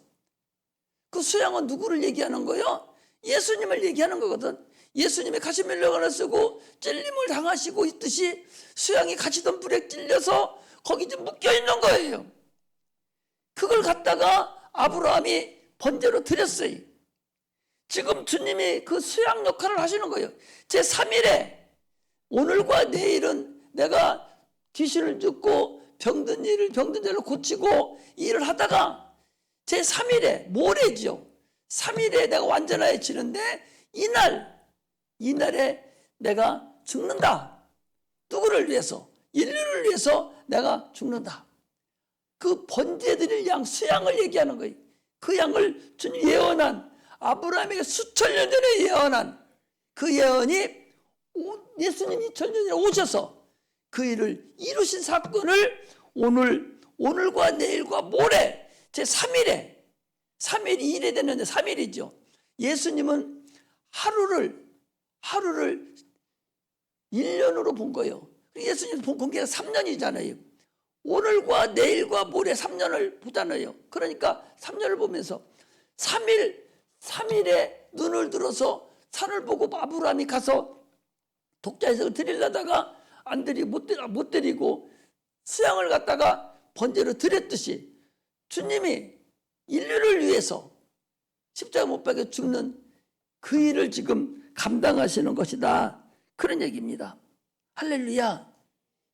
그 수양은 누구를 얘기하는 거예요? 예수님을 얘기하는 거거든. 예수님이 가시멜로건을 쓰고 찔림을 당하시고 있듯이 수양이 가시던 불에 찔려서 거기 좀 묶여 있는 거예요. 그걸 갖다가 아브라함이 번제로 드렸어요. 지금 주님이 그 수양 역할을 하시는 거예요. 제3일에 오늘과 내일은 내가 귀신을 죽고 병든 자를 고치고 일을 하다가 제3일에 모레죠. 3일에 내가 완전해지는데 이날에 내가 죽는다. 누구를 위해서? 인류를 위해서 내가 죽는다. 그 번제 드릴 양 수양을 얘기하는 거예요. 그 양을 주님 예언한 아브라함에게 수천 년 전에 예언한 그 예언이 예수님 2000년 전에 오셔서 그 일을 이루신 사건을 오늘과 내일과 모레 제3일에 3일이 일에 됐는데 3일이죠. 예수님은 하루를 1년으로 본 거예요. 예수님 본 게 3년이잖아요. 오늘과 내일과 모레 3년을 보잖아요. 그러니까 3년을 보면서 3일에 눈을 들어서 산을 보고 아브라함이 가서 독자 이삭을 드리려다가 안 드리고 못 드리고 수양을 갖다가 번제로 드렸듯이 주님이 인류를 위해서 십자가 못 박혀 죽는 그 일을 지금 감당하시는 것이다. 그런 얘기입니다. 할렐루야.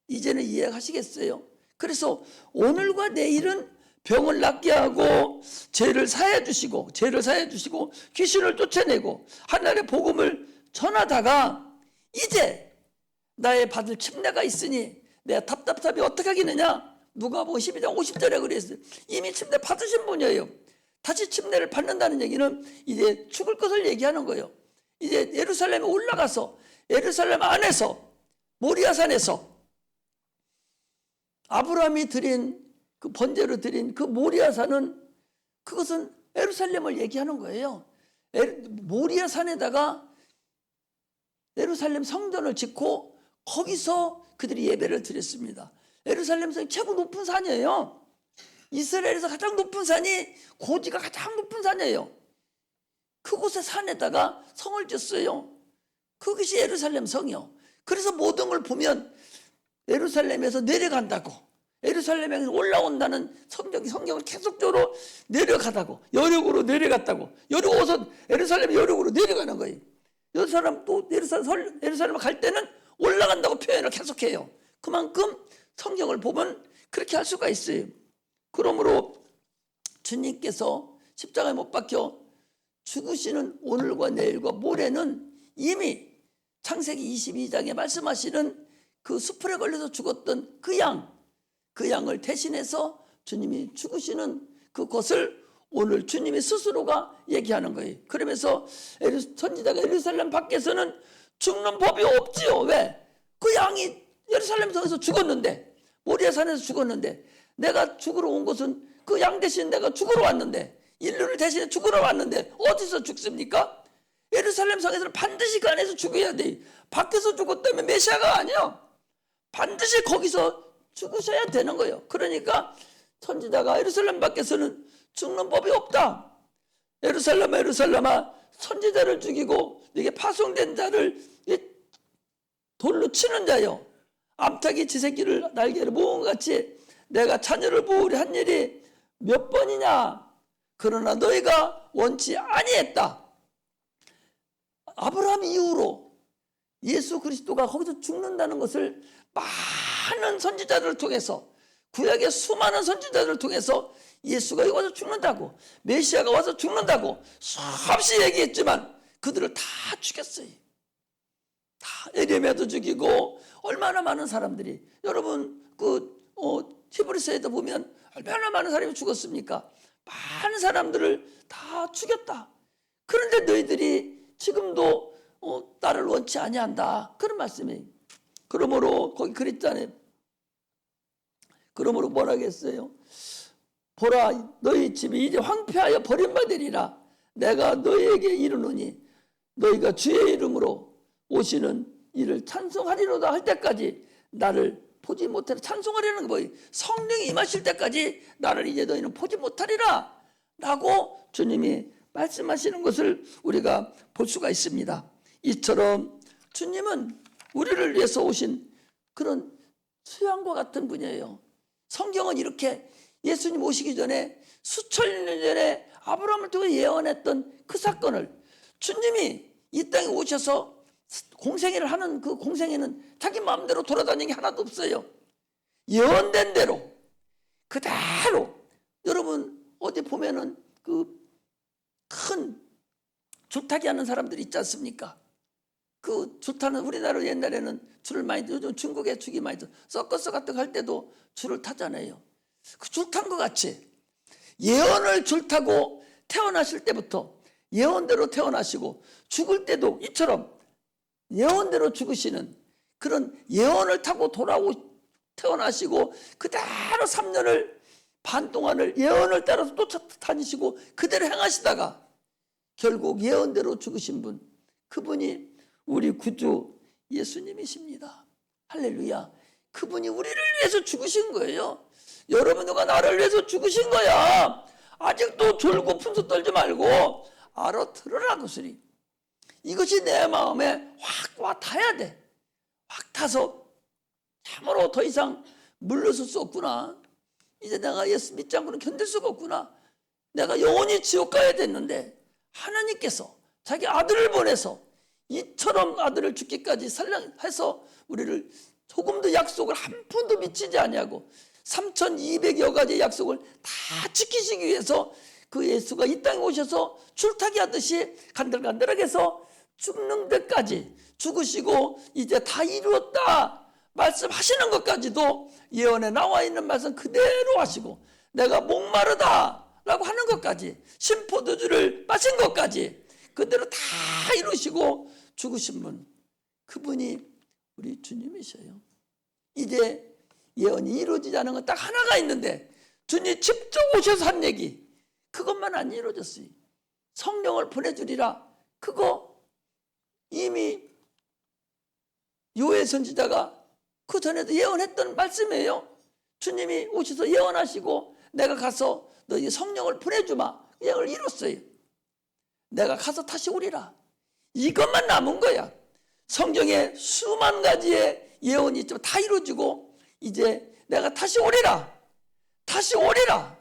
이제는 이해하시겠어요? 그래서 오늘과 내일은 병을 낫게 하고 죄를 사해 주시고 귀신을 쫓아내고 하나님의 복음을 전하다가 이제 나의 받을 침례가 있으니 내가 답답하게 어떻게 하겠느냐? 누가복음 12장 50절에 그랬어요. 이미 침례 받으신 분이에요. 다시 침례를 받는다는 얘기는 이제 죽을 것을 얘기하는 거예요. 이제 예루살렘에 올라가서 예루살렘 안에서 모리아산에서 아브라함이 드린 그 번제로 드린 그 모리아산은 그것은 예루살렘을 얘기하는 거예요. 모리아산에다가 예루살렘 성전을 짓고 거기서 그들이 예배를 드렸습니다. 예루살렘 성이 최고 높은 산이에요. 이스라엘에서 가장 높은 산이 고지가 가장 높은 산이에요. 그곳의 산에다가 성을 짓어요. 그것이 예루살렘 성이요. 그래서 모든 걸 보면 예루살렘에서 내려간다고, 예루살렘에서 올라온다는 성경을 계속적으로 내려가다고, 여력으로 내려갔다고, 여력어서 예루살렘 여력으로 내려가는 거예요. 예루살렘 또 예루살렘 갈 때는 올라간다고 표현을 계속해요. 그만큼 성경을 보면 그렇게 할 수가 있어요. 그러므로 주님께서 십자가에 못 박혀 죽으시는 오늘과 내일과 모레는 이미 창세기 22장에 말씀하시는 그 수풀에 걸려서 죽었던 그 양을 대신해서 주님이 죽으시는 그것을 오늘 주님이 스스로가 얘기하는 거예요. 그러면서 선지자가 예루살렘 밖에서는 죽는 법이 없지요. 왜? 그 양이 예루살렘 성에서 죽었는데, 모리아산에서 죽었는데, 내가 죽으러 온 것은 그 양 대신 내가 죽으러 왔는데 인류를 대신해 죽으러 왔는데 어디서 죽습니까? 예루살렘 성에서는 반드시 그 안에서 죽어야 돼. 밖에서 죽었다면 메시아가 아니야. 반드시 거기서 죽으셔야 되는 거예요. 그러니까 선지자가 예루살렘 밖에서는 죽는 법이 없다. 예루살렘아 예루살렘아 선지자를 죽이고 이게 파송된 자를 돌로 치는 자요. 암탉이 지 새끼를 날개를 모은 같이 내가 자녀를 부으려 한 일이 몇 번이냐. 그러나 너희가 원치 아니했다. 아브라함 이후로 예수 그리스도가 거기서 죽는다는 것을 많은 선지자들을 통해서, 구약의 수많은 선지자들을 통해서 예수가 여기 와서 죽는다고, 메시아가 와서 죽는다고 수없이 얘기했지만 그들을 다 죽였어요. 다 에레미야도 죽이고 얼마나 많은 사람들이, 여러분 히브리서에도 보면 얼마나 많은 사람이 죽었습니까? 많은 사람들을 다 죽였다. 그런데 너희들이 지금도 나를 원치 아니한다. 그런 말씀이에요. 그러므로 거기 그랬잖아요. 그러므로 뭐라 하겠어요? 보라, 너희 집이 이제 황폐하여 버림받으리라. 내가 너희에게 이르노니 너희가 주의 이름으로 오시는 이를 찬송하리로다 할 때까지 나를 보지 못하리라. 찬송하리라는 게 뭐예요? 성령이 임하실 때까지 나를 이제 너희는 보지 못하리라 라고 주님이 말씀하시는 것을 우리가 볼 수가 있습니다. 이처럼 주님은 우리를 위해서 오신 그런 수양과 같은 분이에요. 성경은 이렇게 예수님 오시기 전에 수천 년 전에 아브라함을 통해 예언했던 그 사건을 주님이 이 땅에 오셔서 공생애를 하는 그 공생애는 자기 마음대로 돌아다니는 게 하나도 없어요. 예언된 대로 그대로. 여러분 어디 보면은 그 큰 줄타기 하는 사람들이 있지 않습니까? 그 줄타는 우리나라 옛날에는 줄을 많이, 요즘 중국에 줄이 많이 서커스 같은 거 할 때도 줄을 타잖아요. 그 줄 탄 것 같이 예언을 줄 타고 태어나실 때부터 예언대로 태어나시고 죽을 때도 이처럼 예언대로 죽으시는 그런 예언을 타고 돌아오고 태어나시고 그대로 3년을 반 동안을 예언을 따라서 쫓아다니시고 그대로 행하시다가 결국 예언대로 죽으신 분, 그분이 우리 구주 예수님이십니다. 할렐루야. 그분이 우리를 위해서 죽으신 거예요. 여러분, 누가 나를 위해서 죽으신 거야. 아직도 졸고 분수 떨지 말고 알아들으라 그 소리. 이것이 내 마음에 확 와 닿아야 돼. 확 타서 참으로 더 이상 물러설 수 없구나. 이제 내가 예수 믿지 않고는 견딜 수가 없구나. 내가 영원히 지옥 가야 됐는데 하나님께서 자기 아들을 보내서 이처럼 아들을 죽기까지 살려해서 우리를 조금도 약속을 한 푼도 미치지 아니하고 3200여 가지의 약속을 다 지키시기 위해서 그 예수가 이 땅에 오셔서 줄타기 하듯이 간들간들하게 해서 죽는 데까지 죽으시고 이제 다 이루었다 말씀하시는 것까지도 예언에 나와 있는 말씀 그대로 하시고, 내가 목마르다 라고 하는 것까지, 심포도주를 마신 것까지 그대로 다 이루시고 죽으신 분, 그분이 우리 주님이셔요. 이제 예언이 이루어지지 않은 건 딱 하나가 있는데 주님 직접 오셔서 한 얘기, 그것만 안 이루어졌어요. 성령을 보내주리라. 그거 이미 요엘 선지자가 그 전에도 예언했던 말씀이에요. 주님이 오셔서 예언하시고 내가 가서 너희 성령을 보내주마. 예언을 이뤘어요. 내가 가서 다시 오리라. 이것만 남은 거야. 성경에 수만 가지의 예언이 있지만 다 이루어지고 이제 내가 다시 오리라. 다시 오리라.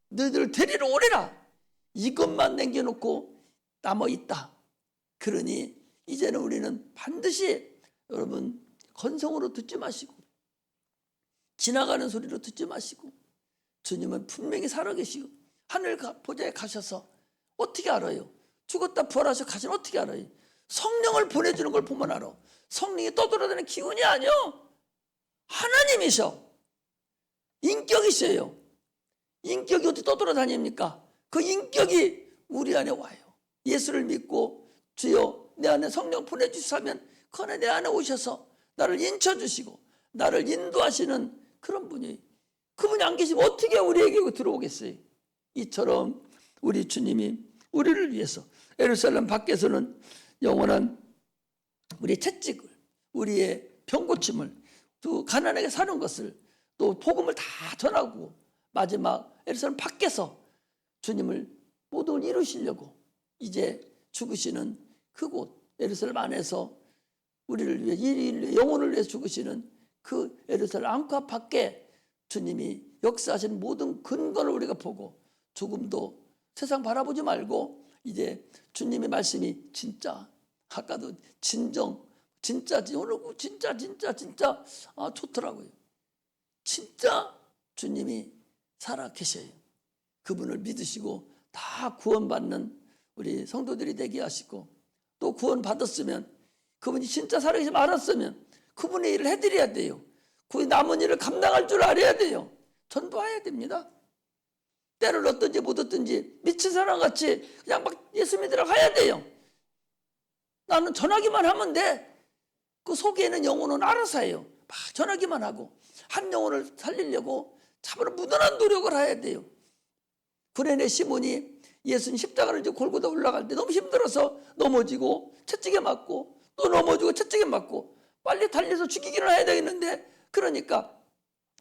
너희들을 데리러 오리라. 이것만 남겨놓고 남아있다. 그러니 이제는 우리는 반드시 여러분 건성으로 듣지 마시고 지나가는 소리로 듣지 마시고 주님은 분명히 살아계시고 하늘 보좌에 가셔서 어떻게 알아요? 죽었다 부활하셔 가시면 어떻게 알아요? 성령을 보내주는 걸 보면 알아. 성령이 떠돌아다니는 기운이 아니요, 하나님이셔. 인격이셔요. 인격이 어디 떠돌아다닙니까? 그 인격이 우리 안에 와요. 예수를 믿고 주여 내 안에 성령 보내주시면 그 안에 내 안에 오셔서 나를 인쳐주시고 나를 인도하시는 그런 분이, 그분이 안 계시면 어떻게 우리에게 들어오겠어요? 이처럼 우리 주님이 우리를 위해서 예루살렘 밖에서는 영원한 우리의 채찍을, 우리의 병고침을, 또 가난하게 사는 것을, 또 복음을 다 전하고 마지막 예루살렘 밖에서 주님을 모든 걸 이루시려고 이제 죽으시는 그곳 예루살렘 안에서 우리를 위해 인류의 영혼을 위해 죽으시는 그 예루살렘 안과 밖에 주님이 역사하신 모든 근거를 우리가 보고 조금도 세상 바라보지 말고 이제 주님의 말씀이 진짜, 아까도 진정, 진짜지, 오늘 진짜 좋더라고요. 진짜 주님이 살아 계셔요. 그분을 믿으시고 다 구원받는 우리 성도들이 되게 하시고, 또 구원받았으면 그분이 진짜 살아계시면 알았으면 그분의 일을 해드려야 돼요. 그 남은 일을 감당할 줄 알아야 돼요. 전도해야 됩니다. 때를 얻든지 못 얻든지 미친 사람같이 그냥 막 예수 믿으러 가야 돼요. 나는 전하기만 하면 돼. 그 속에 있는 영혼은 알아서 해요. 막 전하기만 하고 한 영혼을 살리려고 참으로 무던한 노력을 해야 돼요. 구레네 시몬이 예수님 십자가를 지고 골고다 올라갈 때 너무 힘들어서 넘어지고 채찍에 맞고 또 넘어지고 채찍에 맞고 빨리 달려서 죽이기를 해야 되겠는데, 그러니까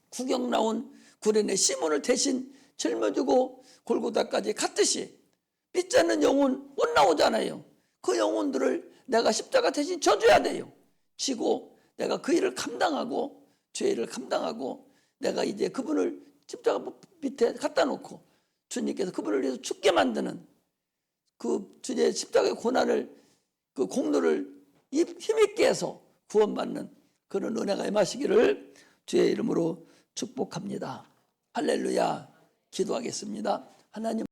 구경 나온 구레네 시몬을 대신 짊어지고 골고다까지 갔듯이 믿지 않는 영혼 못 나오잖아요. 그 영혼들을 내가 십자가 대신 져줘야 돼요. 지고 내가 그 일을 감당하고 죄를 감당하고 내가 이제 그분을 십자가 밑에 갖다 놓고 주님께서 그분을 위해서 죽게 만드는 그 주의 십자가의 고난을, 그 공로를 힘있게 해서 구원받는 그런 은혜가 임하시기를 주의 이름으로 축복합니다. 할렐루야. 기도하겠습니다. 하나님